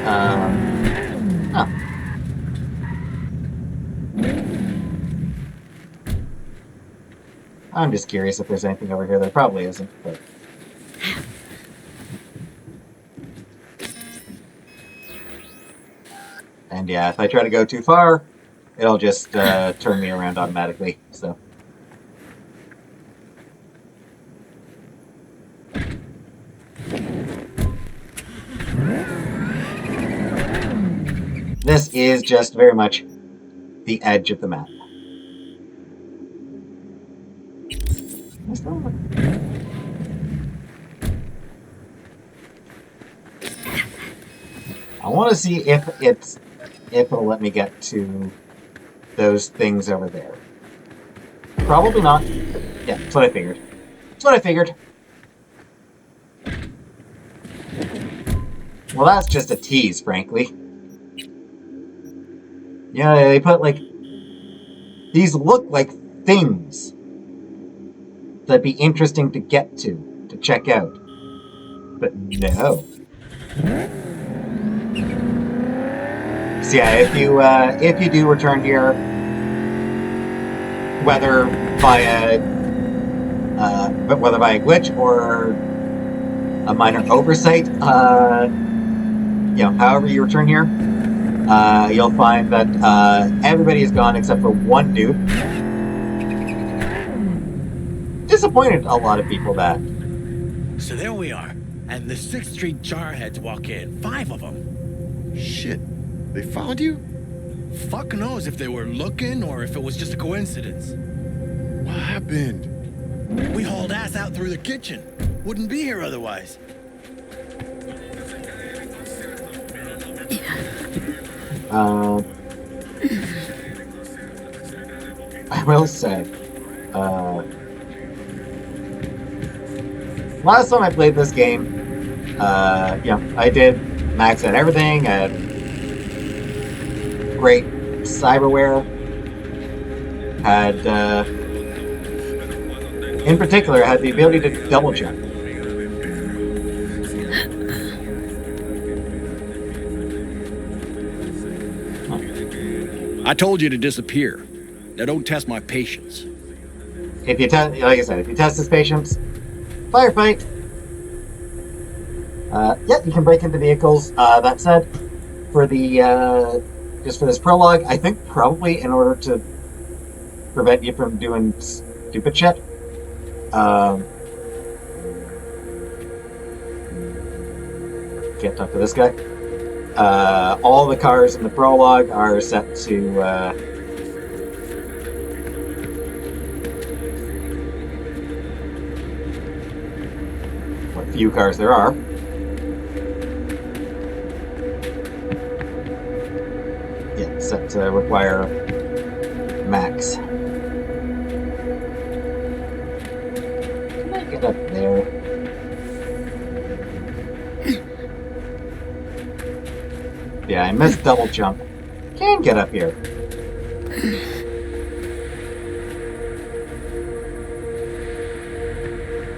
Oh. I'm just curious if there's anything over here. There probably isn't, but... And yeah, if I try to go too far, it'll just turn me around automatically, so... This is just very much the edge of the map. I want to see if it'll let me get to those things over there. Probably not. Yeah, that's what I figured. That's what I figured. Well, that's just a tease, frankly. Yeah, they put, like, these look like things that'd be interesting to get to check out. But no. So yeah, if you do return here, whether via glitch or a minor oversight, however you return here, you'll find that everybody is gone except for one dude. Disappointed a lot of people that. So there we are, and the 6th Street jarheads walk in, 5 of them. Shit. They found you? Fuck knows if they were looking or if it was just a coincidence. What happened? We hauled ass out through the kitchen. Wouldn't be here otherwise. I will say, last time I played this game, I did max out everything, I had great cyberware, had, in particular, had the ability to double jump. I told you to disappear. Now don't test my patience. If you test, like I said, if you test his patience, firefight. You can break into vehicles. That said, for the just for this prologue, I think probably in order to prevent you from doing stupid shit, can't talk to this guy. All the cars in the prologue are set to what few cars there are. Yeah, set to require max. Can I get up there? Yeah, I missed double jump. Can get up here.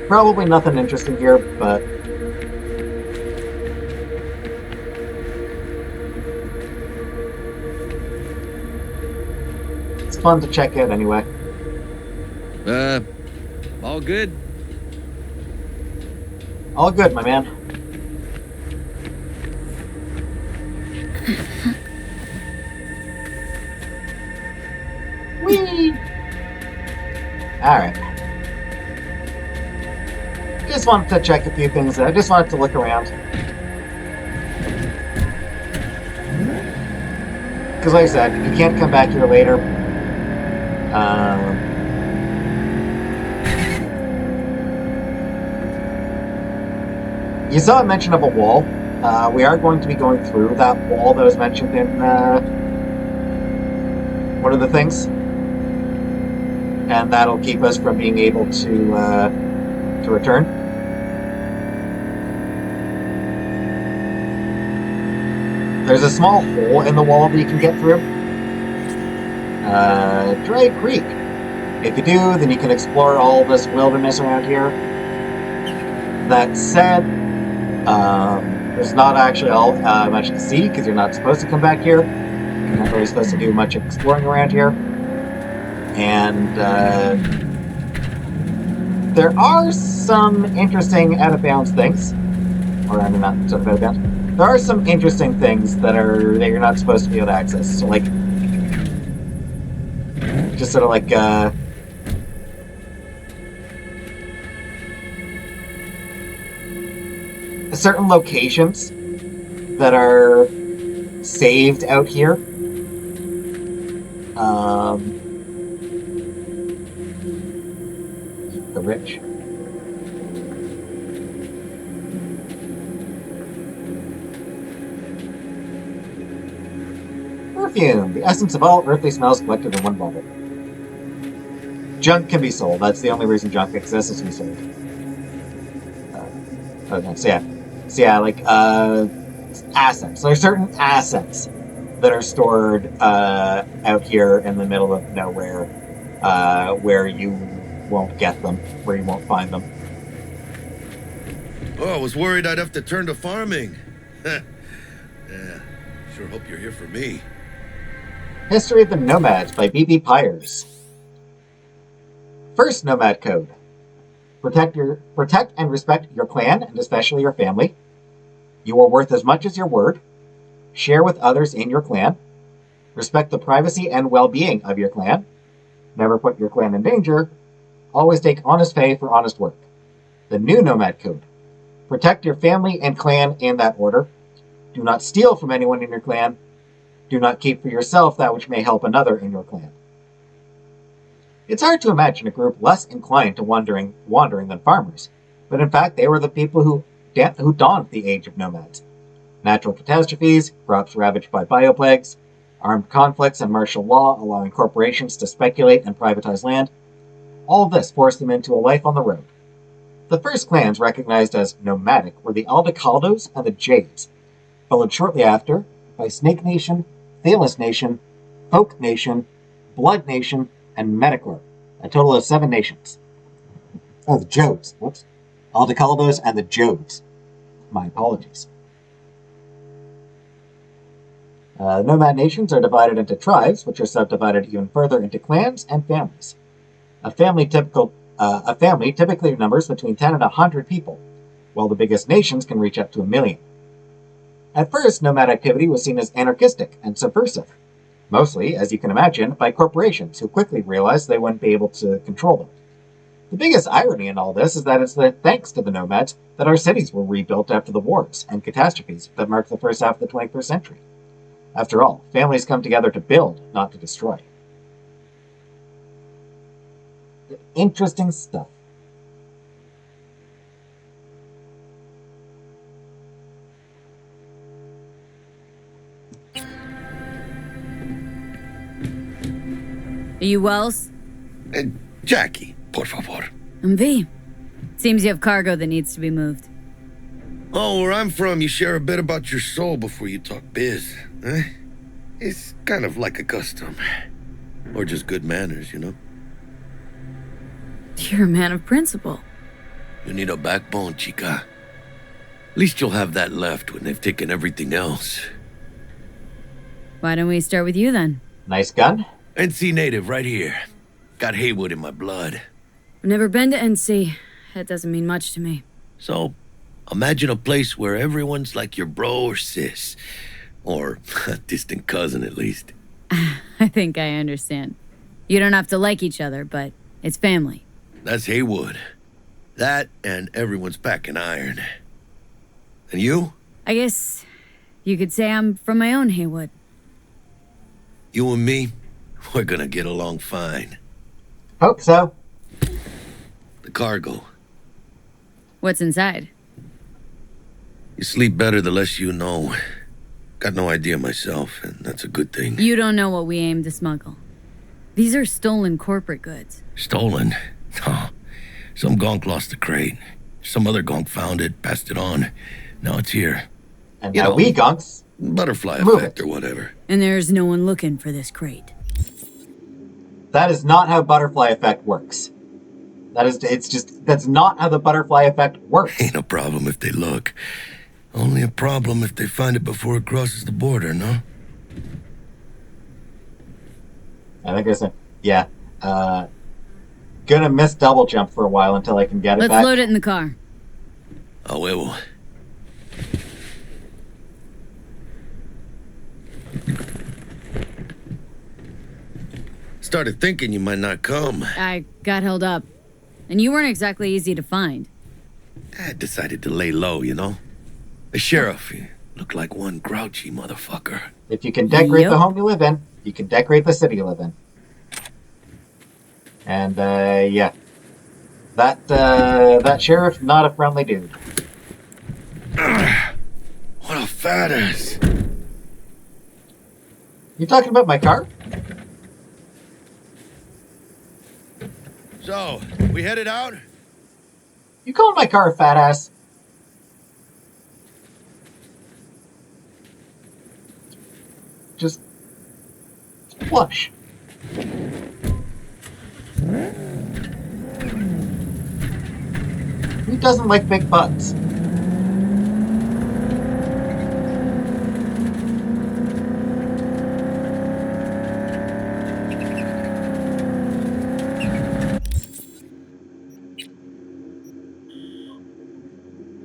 Probably nothing interesting here, but it's fun to check out anyway. All good? All good, my man. Whee! Alright. Just wanted to check a few things. I just wanted to look around. Because like I said, you can't come back here later. You saw a mention of a wall. We are going to be going through that wall that was mentioned in one of the things. And that'll keep us from being able to return. There's a small hole in the wall that you can get through. Dry Creek. If you do, then you can explore all this wilderness around here. That said, there's not actually all much to see because you're not supposed to come back here. You're not really supposed to do much exploring around here. And there are some interesting out-of-bounds things. Or I mean, not sort of out-of-bounds. There are some interesting things that you're not supposed to be able to access. So, like, just sort of like, certain locations that are saved out here. The rich. Perfume, the essence of all earthly smells collected in one bottle. Junk can be sold. That's the only reason junk exists, is to be sold. So yeah, like, assets. There are certain assets that are stored out here in the middle of nowhere, where you won't get them, where you won't find them. Oh, I was worried I'd have to turn to farming. Yeah, sure hope you're here for me. History of the Nomads by B.B. Pyers. First Nomad Code. Protect and respect your clan, and especially your family. You are worth as much as your word. Share with others in your clan. Respect the privacy and well-being of your clan. Never put your clan in danger. Always take honest pay for honest work. The new Nomad Code. Protect your family and clan in that order. Do not steal from anyone in your clan. Do not keep for yourself that which may help another in your clan. It's hard to imagine a group less inclined to wandering than farmers, but in fact they were the people who dawned the age of nomads. Natural catastrophes, crops ravaged by bioplagues, armed conflicts and martial law allowing corporations to speculate and privatize land, all of this forced them into a life on the road. The first clans recognized as nomadic were the Aldecaldos and the Jades, followed shortly after by Snake Nation, Thalos Nation, Oak Nation, Blood Nation, and Metacor, a total of 7 nations. Oh, the Jodes. Whoops. Aldecaldos and the Jodes. My apologies. Nomad nations are divided into tribes, which are subdivided even further into clans and families. A family typically numbers between 10 and 100 people, while the biggest nations can reach up to 1 million. At first, nomad activity was seen as anarchistic and subversive, mostly, as you can imagine, by corporations who quickly realized they wouldn't be able to control them. The biggest irony in all this is that it's thanks to the nomads that our cities were rebuilt after the wars and catastrophes that marked the first half of the 21st century. After all, families come together to build, not to destroy. Interesting stuff. Are you Wells? Jackie, por favor. I'm V. Seems you have cargo that needs to be moved. Oh, where I'm from, you share a bit about your soul before you talk biz. Eh? It's kind of like a custom. Or just good manners, you know? You're a man of principle. You need a backbone, chica. At least you'll have that left when they've taken everything else. Why don't we start with you then? Nice gun. NC native right here. Got Haywood in my blood. I've never been to NC. That doesn't mean much to me. So, imagine a place where everyone's like your bro or sis. Or a distant cousin, at least. I think I understand. You don't have to like each other, but it's family. That's Haywood. That and everyone's packing iron. And you? I guess you could say I'm from my own Haywood. You and me, we're gonna get along fine. Hope so. The cargo. What's inside? You sleep better the less you know. Got no idea myself, and that's a good thing. You don't know what we aim to smuggle. These are stolen corporate goods. Stolen? No. Some gonk lost the crate. Some other gonk found it, passed it on. Now it's here. And You now know, we gunks. Butterfly Move effect it. or whatever. And there's no one looking for this crate. That is not how butterfly effect works. That's not how the butterfly effect works. Ain't a problem if they look. Only a problem if they find it before it crosses the border, no? I think yeah. Gonna miss double jump for a while until I can get it Let's back. load it in the car. A huevo. Started thinking you might not come. I got held up. And you weren't exactly easy to find. I decided to lay low, you know? The sheriff, he looked like one grouchy motherfucker. If you can decorate Yep. the home you live in, you can decorate the city you live in. And, yeah. That sheriff, not a friendly dude. What a fat ass. You talking about my car? So, we headed out? You calling my car a fat ass? Flush. Who doesn't like big butts?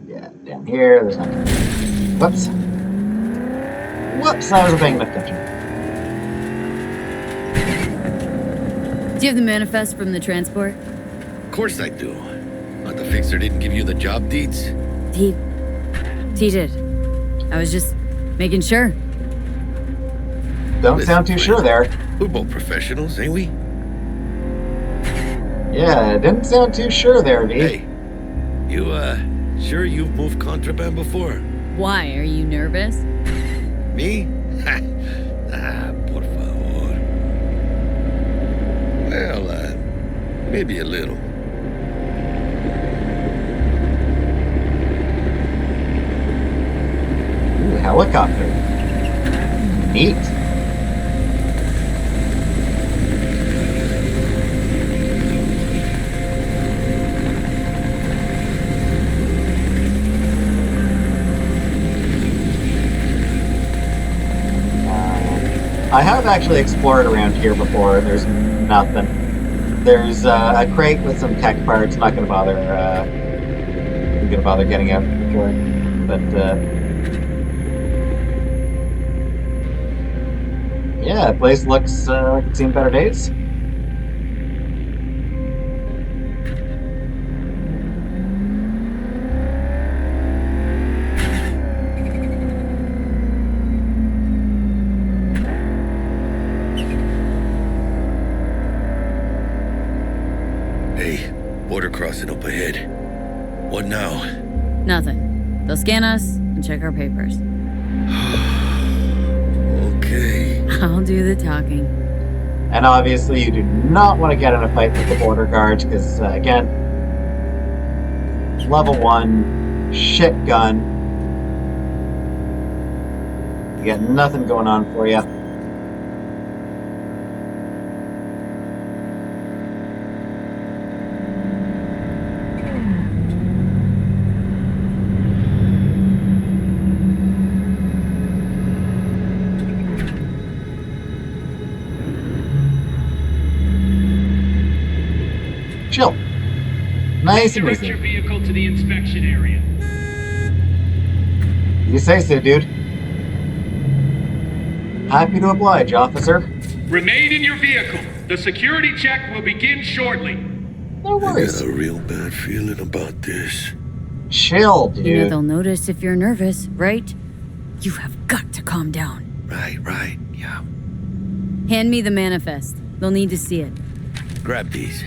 Yeah, down here, there's nothing. Whoops. Whoops, I wasn't paying enough attention. Do you have the manifest from the transport? Of course I do. But the fixer didn't give you the job deeds? He did. I was just making sure. Don't sound too sure there. We're both professionals, ain't we? Yeah, didn't sound too sure there, V. Hey, you, sure you've moved contraband before? Why? Are you nervous? Me? Por favor. Well, maybe a little. Ooh, helicopter. Neat. I have actually explored around here before, and there's nothing. There's a crate with some tech parts. I'm not gonna bother. I'm gonna bother getting out for it, but yeah, the place looks like it's seen better days. Hey, border crossing up ahead. What now? Nothing. They'll scan us and check our papers. Okay. I'll do the talking. And obviously, you do not want to get in a fight with the border guards because, again, level 1, shit gun. You got nothing going on for you. Chill. Nice and Direct your easy. vehicle to the inspection area. You say so, dude. Happy to oblige, officer. Remain in your vehicle. The security check will begin shortly. No I got worries. a real bad feeling about this. Chill, dude. You know they'll notice if you're nervous, right? You have got to calm down. Right, yeah. Hand me the manifest. They'll need to see it. Grab these.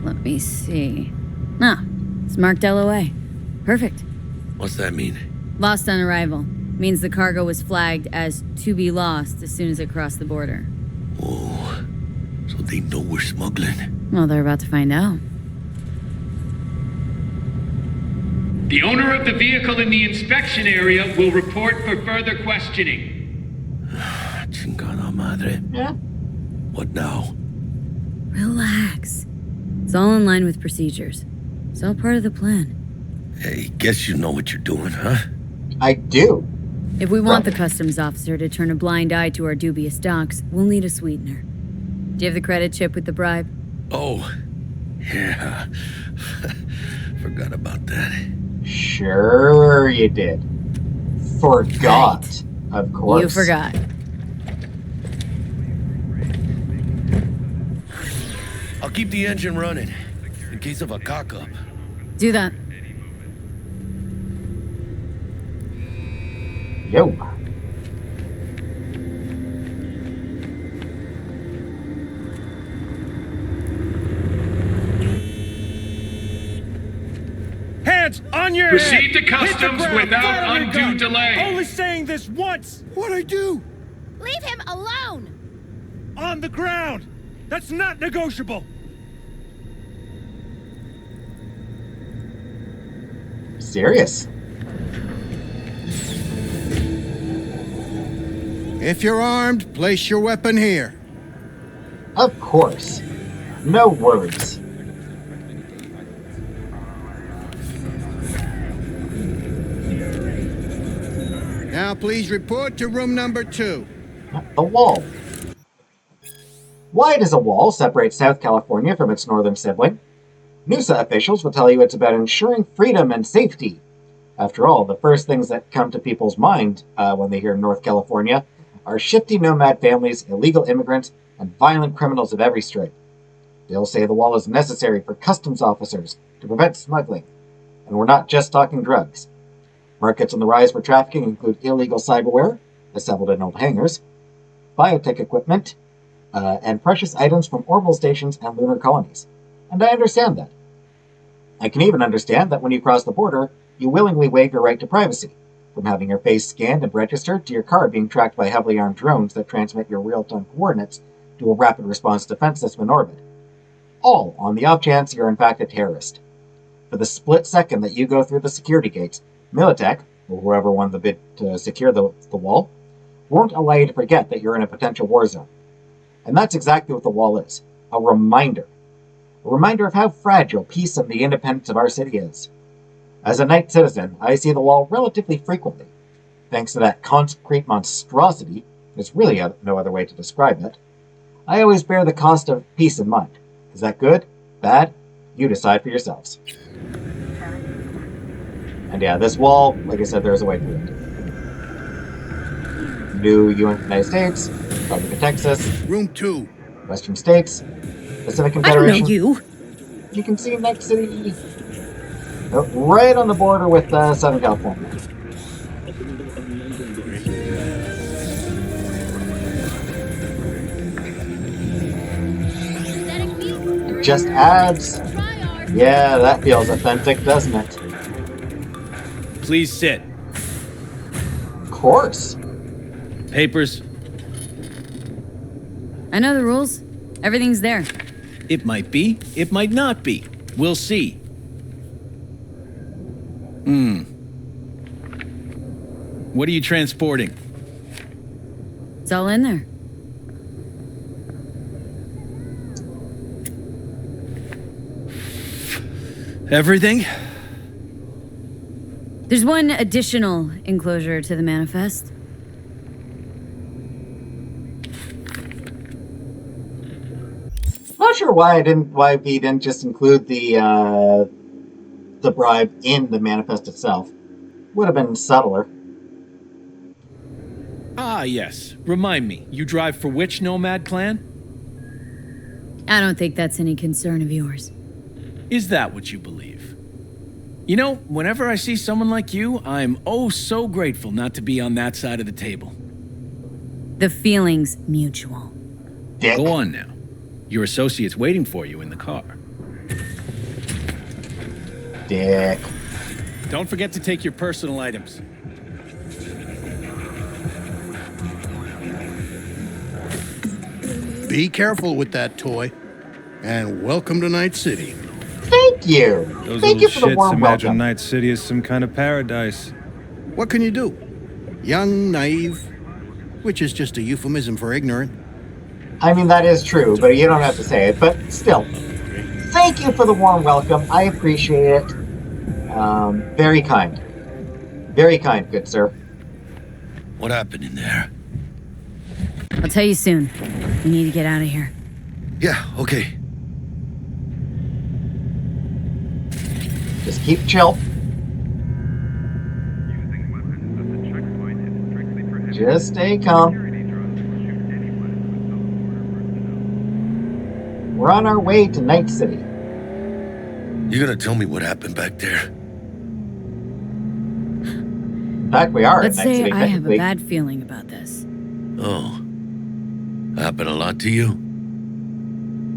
Let me see. Ah, it's marked LOA. Perfect. What's that mean? Lost on arrival. Means the cargo was flagged as to be lost as soon as it crossed the border. Oh, so they know we're smuggling. Well, they're about to find out. The owner of the vehicle in the inspection area will report for further questioning. Chingada madre. Yeah. What now? Relax. It's all in line with procedures. It's all part of the plan. Hey, guess you know what you're doing, huh? I do. If we want the customs officer to turn a blind eye to our dubious docks, we'll need a sweetener. Do you have the credit chip with the bribe? Oh, yeah. Forgot about that. Sure you did. Forgot, of course. You forgot. I'll keep the engine running in case of a cock-up. Do that. Yo. Hands on your Proceed to head. Hit the customs ground. without Fire your undue gun. delay. Only saying this once. What'd I do? Leave him alone! On the ground. That's not negotiable. Serious. If you're armed, place your weapon here. Of course. No worries. Now please report to room number 2. The wall. Why does a wall separate South California from its northern sibling? NUSA officials will tell you it's about ensuring freedom and safety. After all, the first things that come to people's mind when they hear North California are shifty nomad families, illegal immigrants, and violent criminals of every stripe. They'll say the wall is necessary for customs officers to prevent smuggling. And we're not just talking drugs. Markets on the rise for trafficking include illegal cyberware, assembled in old hangars, biotech equipment, and precious items from orbital stations and lunar colonies. And I understand that. I can even understand that when you cross the border, you willingly waive your right to privacy, from having your face scanned and registered to your car being tracked by heavily armed drones that transmit your real-time coordinates to a rapid response defense system in orbit. All on the off chance you're in fact a terrorist. For the split second that you go through the security gates, Militech, or whoever won the bid to secure the wall, won't allow you to forget that you're in a potential war zone. And that's exactly what the wall is. A reminder. A reminder of how fragile peace and the independence of our city is. As a Knight citizen, I see the wall relatively frequently. Thanks to that concrete monstrosity, there's really no other way to describe it, I always bear the cost of peace in mind. Is that good? Bad? You decide for yourselves. And yeah, this wall, like I said, there's a way through it. New United States, Republic of Texas, Room 2. Western States, Pacific I don't Confederation. know you. You can see Knight City right on the border with Southern California. It just adds. Yeah, that feels authentic, doesn't it? Please sit. Of course. Papers. I know the rules. Everything's there. It might be, it might not be. We'll see. What are you transporting? It's all in there. Everything? There's one additional enclosure to the manifest. Not sure why we didn't just include the bribe in the manifest itself. Would have been subtler. Ah, yes. Remind me, you drive for which Nomad clan? I don't think that's any concern of yours. Is that what you believe? You know, whenever I see someone like you, I'm oh so grateful not to be on that side of the table. The feeling's mutual. Dick. Go on now. Your associate's waiting for you in the car. Dick. Don't forget to take your personal items. Be careful with that toy. And welcome to Night City. Thank you. Those Thank you little for the shits warm imagine welcome. Night City is some kind of paradise. What can you do? Young, naive, which is just a euphemism for ignorant. I mean, that is true, but you don't have to say it. But still, thank you for the warm welcome. I appreciate it. Very kind. Very kind, good sir. What happened in there? I'll tell you soon. We need to get out of here. Yeah, okay. Just keep chill. Just stay calm. We're on our way to Night City. You gonna tell me what happened back there? In fact, we are Let's at Night say City. I have a technically. bad feeling about this. Oh. Happened a lot to you?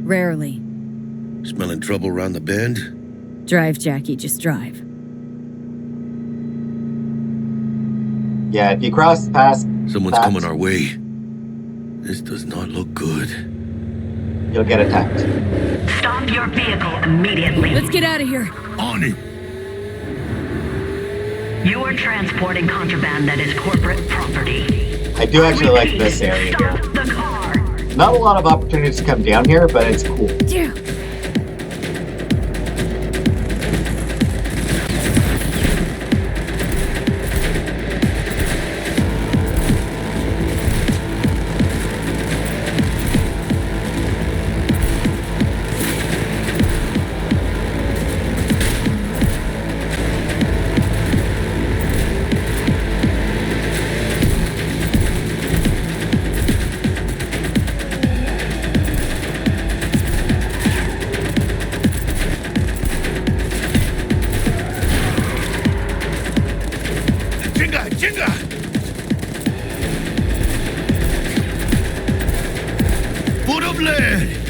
Rarely. Smelling trouble around the bend? Drive, Jackie, just drive. Yeah, if you cross past Someone's that, coming our way. This does not look good. you'll get attacked. Stop your vehicle immediately. Let's get out of here. On it! You are transporting contraband that is corporate property. I do actually like this area here. Not a lot of opportunities to come down here, but it's cool.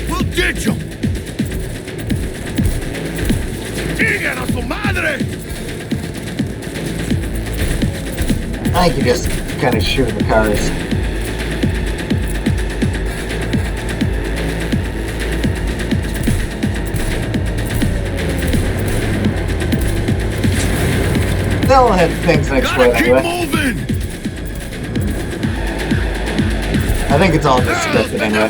We'll ditch him! ¡Sigan a su madre! I think you just kind of shoot the cars. They'll hit things and explode anyway. Moving. I think it's all just scripted anyway.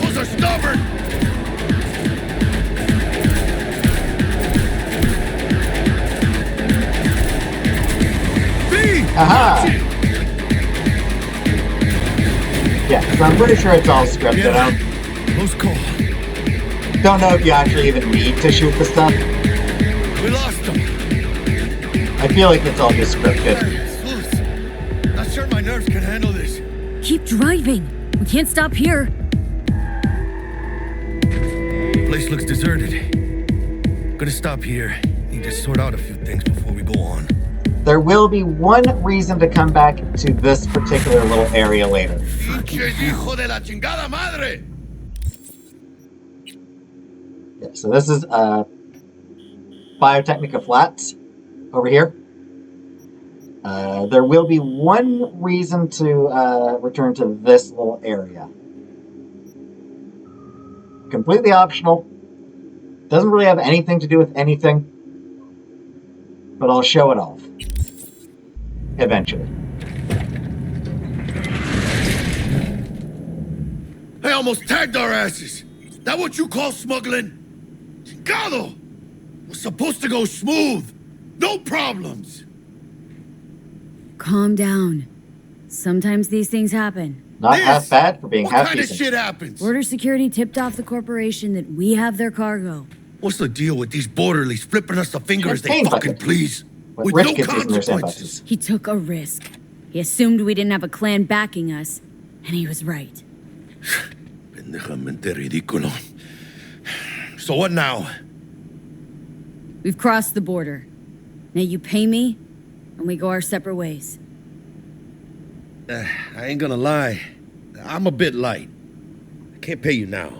Aha! Yeah, so I'm pretty sure it's all scripted. Close call. Don't know if you actually even need to shoot the stuff. We lost him. I feel like it's all just scripted. Not sure my nerves can handle this. Keep driving. We can't stop here. Place looks deserted. Gonna stop here. Need to sort out a few things before we go on. There will be one reason to come back to this particular little area later. Hijo de la chingada madre! Yeah, so this is Biotechnica Flats over here. There will be one reason to return to this little area. Completely optional. Doesn't really have anything to do with anything. But I'll show it off. Eventually. I almost tagged our asses. That what you call smuggling? Chingado! Was supposed to go smooth. No problems. Calm down. Sometimes these things happen. Not half bad for being what half kind decent. of shit happens? Border security tipped off the corporation that we have their cargo. What's the deal with these borderlies flipping us the finger as they Pain fucking bucket. please? What With rich no kids using their consequences. sandboxes. He took a risk. He assumed we didn't have a clan backing us, and he was right. Pendejamente ridículo. So what now? We've crossed the border. Now you pay me, and we go our separate ways. I ain't gonna lie. I'm a bit light. I can't pay you now.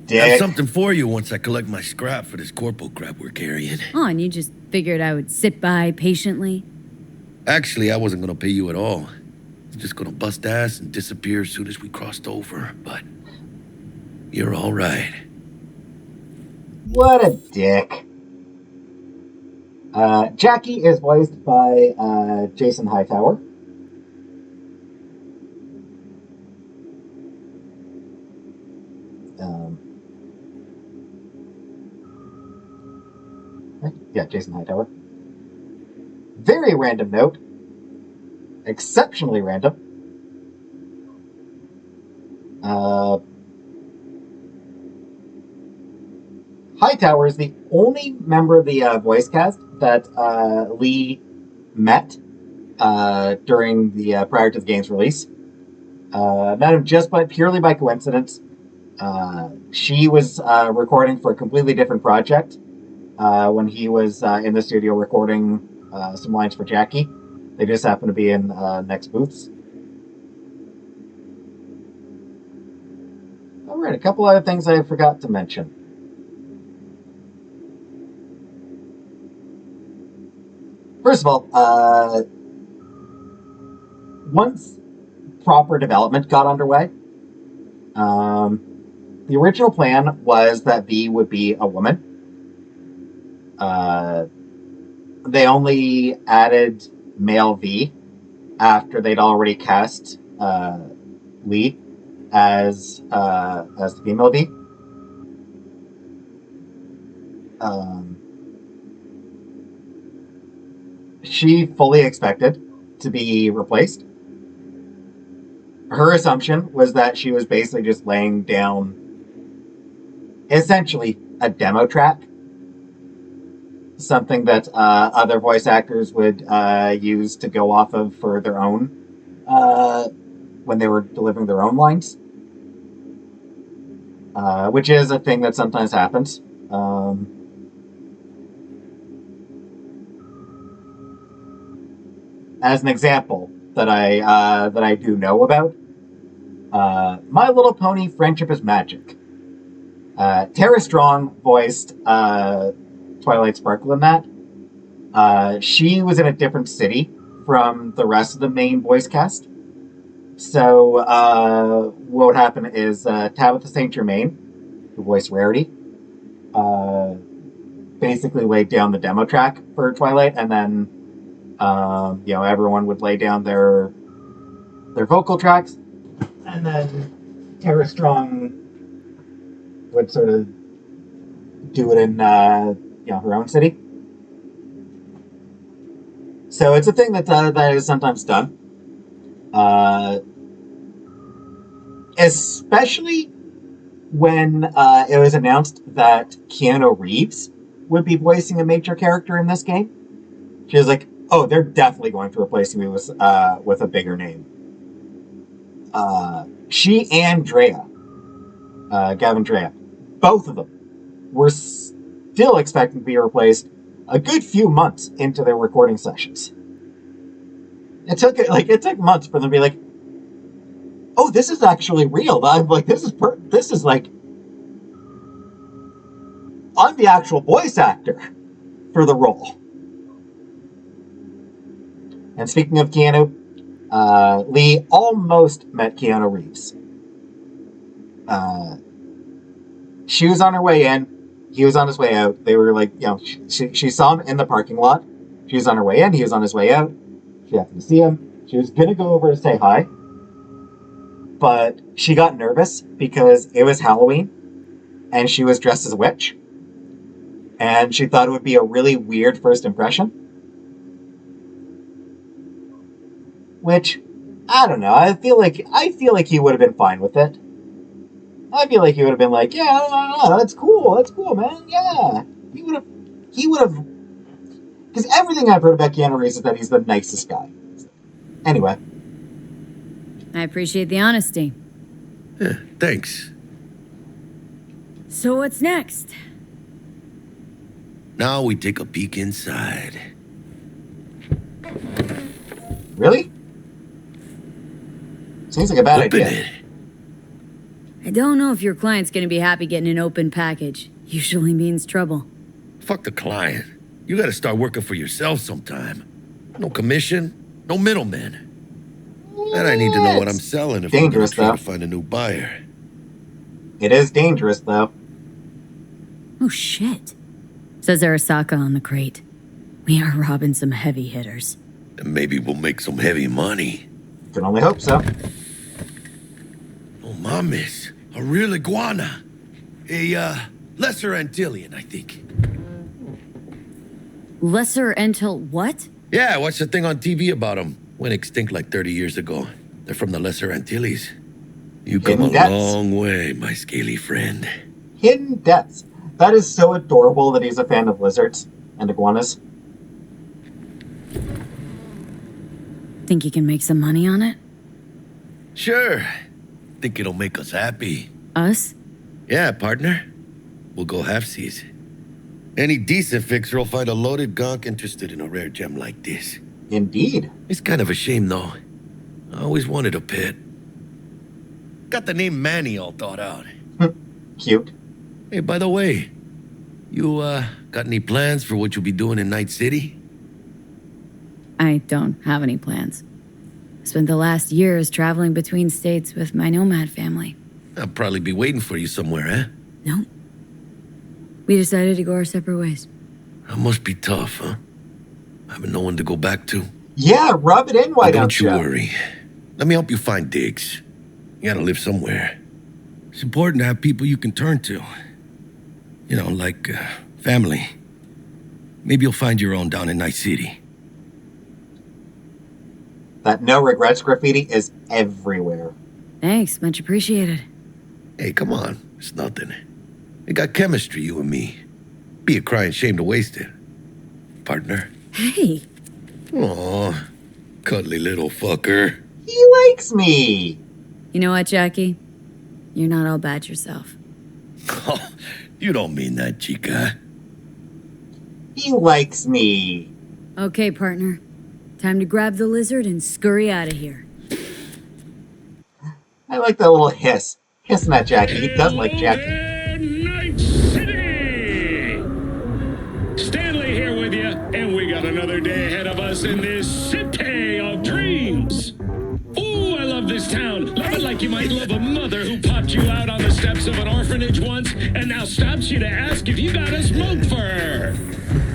I have Dick. something for you once I collect my scrap for this corpo crap we're carrying. Oh, and you just figured I would sit by patiently? Actually, I wasn't gonna pay you at all. I was just gonna bust ass and disappear as soon as we crossed over, but you're all right. What a dick. Jackie is voiced by Jason Hightower. Yeah, Jason Hightower. Very random note. Exceptionally random. Hightower is the only member of the voice cast that Lee met during the prior to the game's release. Met him just purely by coincidence. She was recording for a completely different project when he was in the studio recording some lines for Jackie. They just happened to be in next booths. All right, a couple other things I forgot to mention. First of all, once proper development got underway, the original plan was that V would be a woman. They only added male V after they'd already cast Lee as the female V. She fully expected to be replaced. Her assumption was that she was basically just laying down essentially a demo track, something that other voice actors would use to go off of for their own when they were delivering their own lines, which is a thing that sometimes happens. As an example that I do know about, My Little Pony: Friendship is Magic. Tara Strong voiced Twilight Sparkle in that. She was in a different city from the rest of the main voice cast. So what would happen is Tabitha St. Germain, who voiced Rarity, basically laid down the demo track for Twilight, and then everyone would lay down their vocal tracks, and then Tara Strong would sort of do it in her own city. So it's a thing that is sometimes done, especially when it was announced that Keanu Reeves would be voicing a major character in this game. She was like, "Oh, they're definitely going to replace me with a bigger name." She and Gavin Drea, both of them were still expecting to be replaced a good few months into their recording sessions. It took months for them to be like, "Oh, this is actually real." I'm like, this is like, I'm the actual voice actor for the role. And speaking of Keanu, Lee almost met Keanu Reeves. She was on her way in. He was on his way out. They were like, she saw him in the parking lot. She was on her way in. He was on his way out. She happened to see him. She was going to go over to say hi. But she got nervous because it was Halloween and she was dressed as a witch. And she thought it would be a really weird first impression. Which, I don't know. I feel like he would have been fine with it. I feel like he would have been like, "Yeah, that's cool, man. Yeah." He would have, because everything I've heard about Keanu Reeves is that he's the nicest guy. Anyway. I appreciate the honesty. Yeah, thanks. So what's next? Now we take a peek inside. Really? Seems like a bad Open idea. it. I don't know if your client's gonna be happy getting an open package. Usually means trouble. Fuck the client. You gotta start working for yourself sometime. No commission, no middleman. And I need to know what I'm selling if I'm gonna try to find a new buyer. It is dangerous, though. Oh, shit. Says Arasaka on the crate. We are robbing some heavy hitters. And maybe we'll make some heavy money. Can only hope so. Oh, mames. A real iguana. A, lesser Antillean, I think. Lesser Antil what? Yeah, I watched a thing on TV about them. Went extinct like 30 years ago. They're from the Lesser Antilles. You come a long way, my scaly friend. Hidden Depths. That is so adorable that he's a fan of lizards and iguanas. Think you can make some money on it? Sure. Think it'll make us happy. Us? Yeah, partner. We'll go halfsies. Any decent fixer will find a loaded gonk interested in a rare gem like this. Indeed. It's kind of a shame, though. I always wanted a pet. Got the name Manny all thought out. Cute. Hey, by the way, you, got any plans for what you'll be doing in Night City? I don't have any plans. Spent the last years traveling between states with my Nomad family. I'll probably be waiting for you somewhere, eh? No. We decided to go our separate ways. That must be tough, huh? Having no one to go back to. Yeah, rub it in, why don't you? Don't you worry. Let me help you find digs. You gotta live somewhere. It's important to have people you can turn to. You know, like family. Maybe you'll find your own down in Night City. That no regrets graffiti is everywhere. Thanks, much appreciated. Hey, come on. It's nothing. We got chemistry, you and me. Be a crying shame to waste it. Partner. Hey. Aw, cuddly little fucker. He likes me. You know what, Jackie? You're not all bad yourself. Oh, you don't mean that, chica. He likes me. Okay, partner. Time to grab the lizard and scurry out of here. I like that little hiss. Hissing at Jackie. He does like Jackie. Night City! Stanley here with you, and we got another day ahead of us in this city of dreams. Ooh, I love this town. Love it like you might love a mother who popped you out on the steps of an orphanage once and now stops you to ask if you got a smoke for her.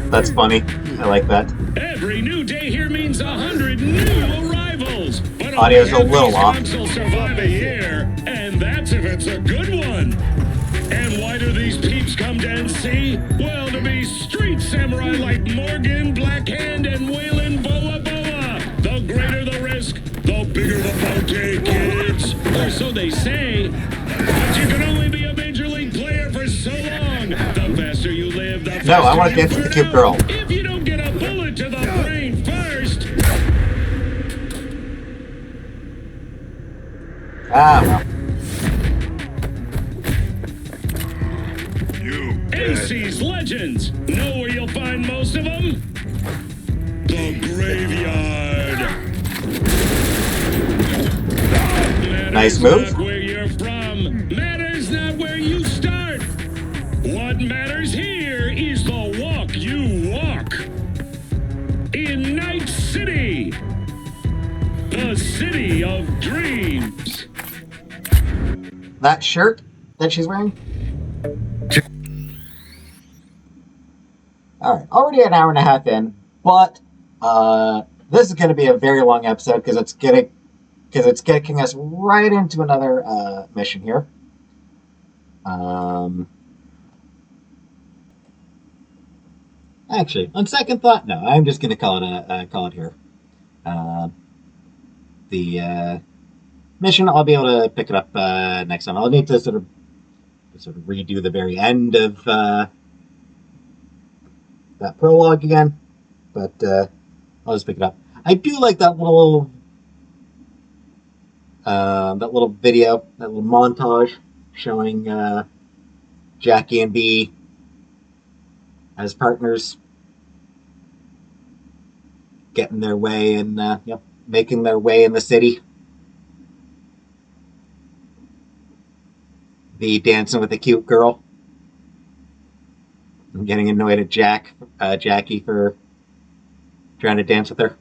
That's funny. I like that. Every new day here means 100 new arrivals. But Audio's a little off. will survive a year, and that's if it's a good one. And why do these peeps come to NC? Well, to be street samurai like Morgan, Blackhand, and Waylon Boa Boa. The greater the risk, the bigger the bounty, kids. Or so they say. But you can only be a major league player for so long. The faster you live, the faster No, I want to dance with the cute girl. If you don't get a bullet to the brain first. Ah, well. NC's legends. Know where you'll find most of them? The graveyard. Nice move. Not where you're from. Matters not where you start. What matters here is the walk you walk. In Night City. The city of dreams. That shirt that she's wearing? Alright, already an hour and a half in, but this is going to be a very long episode because it's getting us right into another mission here. Actually, on second thought, no, I'm just going to call it here. The mission, I'll be able to pick it up next time. I'll need to sort of redo the very end of that prologue again, but I'll just pick it up. I do like that little video, that little montage showing Jackie and B as partners getting their way and making their way in the city. B dancing with a cute girl. I'm getting annoyed at Jackie for trying to dance with her.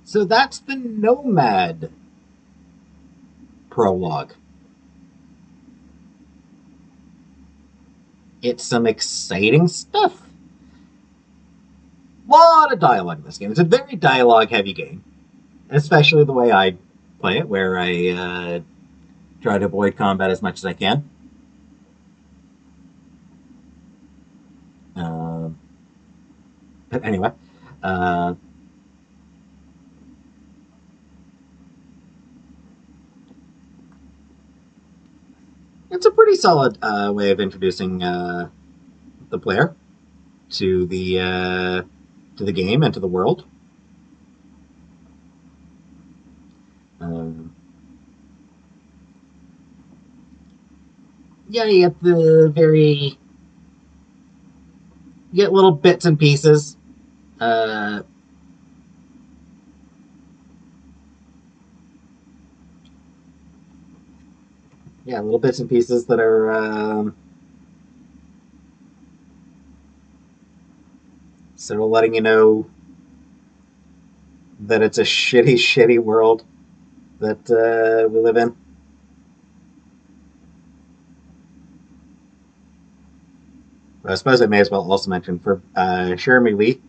So that's the Nomad prologue. It's some exciting stuff. A lot of dialogue in this game. It's a very dialogue-heavy game, especially the way I play it, where I try to avoid combat as much as I can. But anyway, it's a pretty solid way of introducing the player to the game and to the world. Yeah, you get little bits and pieces. Little bits and pieces that are sort of letting you know that it's a shitty, shitty world that we live in. I suppose I may as well also mention for Jeremy Lee,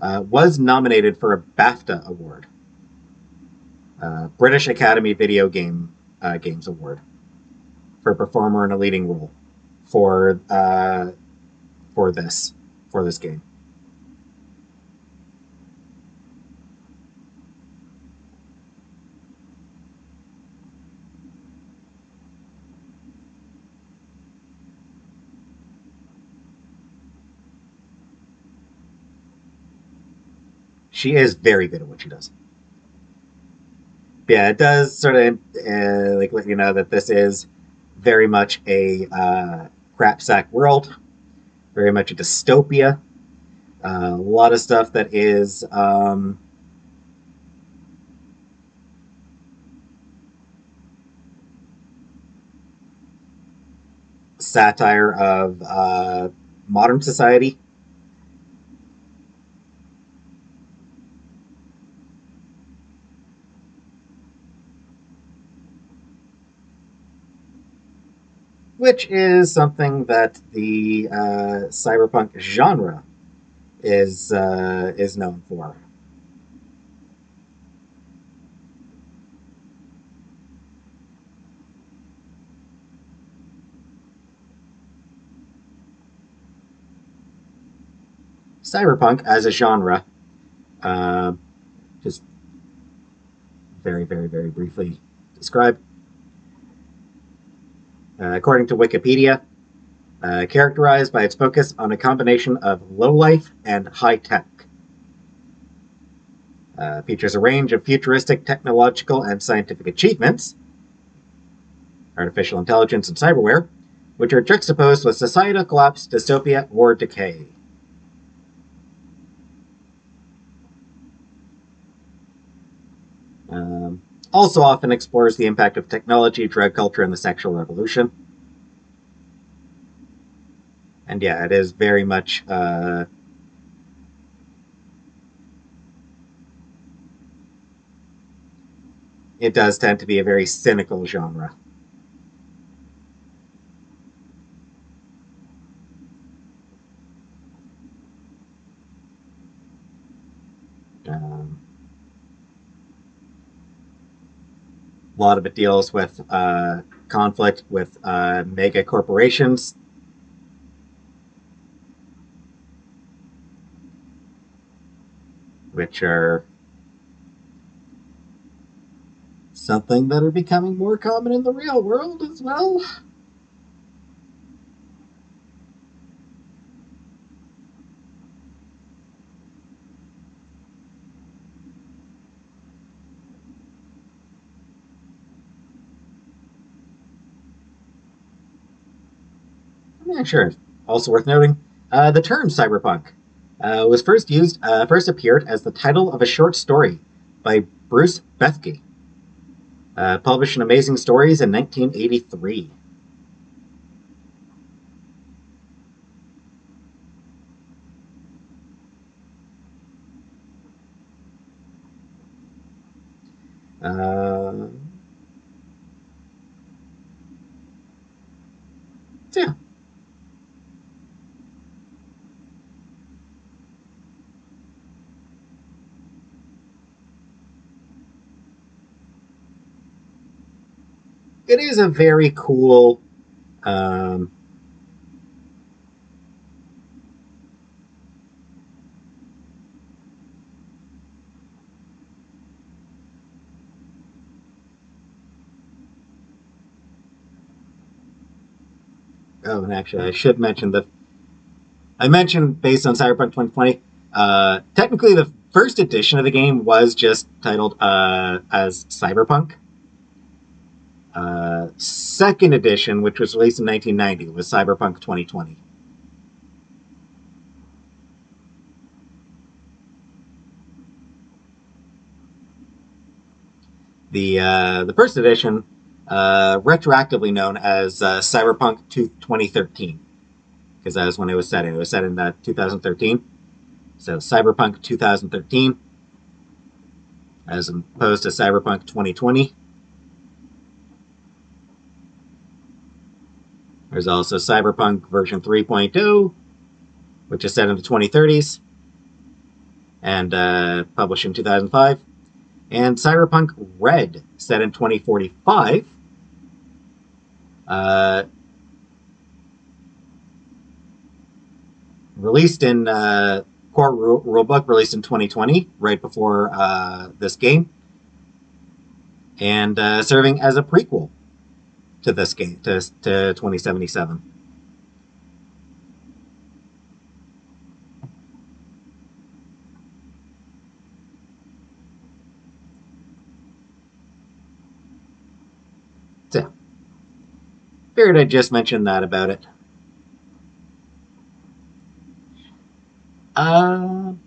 was nominated for a BAFTA award, British Academy Video Games Award, for a performer in a leading role for this game. She is very good at what she does. Yeah, it does sort of like let you know that this is very much a crapsack world, very much a dystopia. A lot of stuff that is satire of modern society. Which is something that the cyberpunk genre is known for. Cyberpunk as a genre, just very, very, very briefly described. According to Wikipedia, characterized by its focus on a combination of low-life and high-tech. Features a range of futuristic technological and scientific achievements, artificial intelligence and cyberware, which are juxtaposed with societal collapse, dystopia, or decay. Also often explores the impact of technology, drug culture, and the sexual revolution. And yeah, it is very much it does tend to be a very cynical genre. A lot of it deals with conflict with mega corporations. Which are something that are becoming more common in the real world as well. Yeah, sure. Also worth noting, the term cyberpunk was first appeared as the title of a short story by Bruce Bethke, published in Amazing Stories in 1983. So yeah. It is a very cool oh, and actually, I should mention I mentioned based on Cyberpunk 2020. Technically, the first edition of the game was just titled as Cyberpunk. Second edition, which was released in 1990, was Cyberpunk 2020. The first edition, retroactively known as Cyberpunk 2013, because that was when it was set in. It was set in 2013. So Cyberpunk 2013, as opposed to Cyberpunk 2020. There's also Cyberpunk version 3.0, which is set in the 2030s. and published in 2005. And Cyberpunk Red, set in 2045. Released in core rulebook, released in 2020, right before this game, and serving as a prequel to this game, to 2077. So, figured I'd just mention that about it. And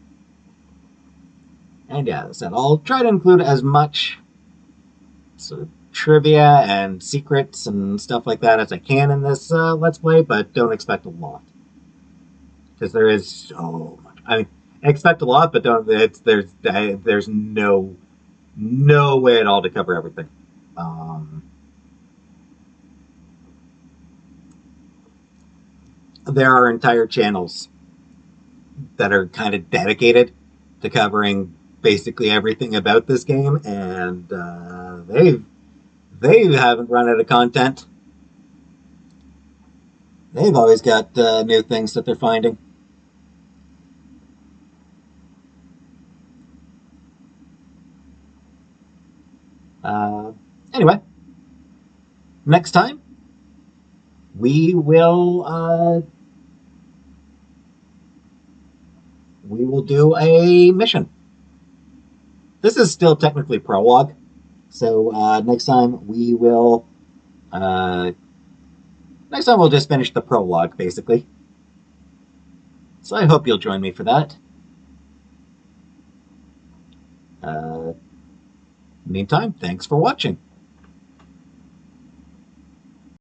yeah, as I said, I'll try to include as much sort of trivia and secrets and stuff like that as I can in this Let's Play, but don't expect a lot. Because there is so much. I mean, expect a lot, but don't. There's no way at all to cover everything. There are entire channels that are kind of dedicated to covering basically everything about this game, and they haven't run out of content. They've always got new things that they're finding. Anyway, next time we will do a mission. This is still technically prologue, so next time we'll just finish the prologue, basically. So I hope you'll join me for that. Meantime, thanks for watching.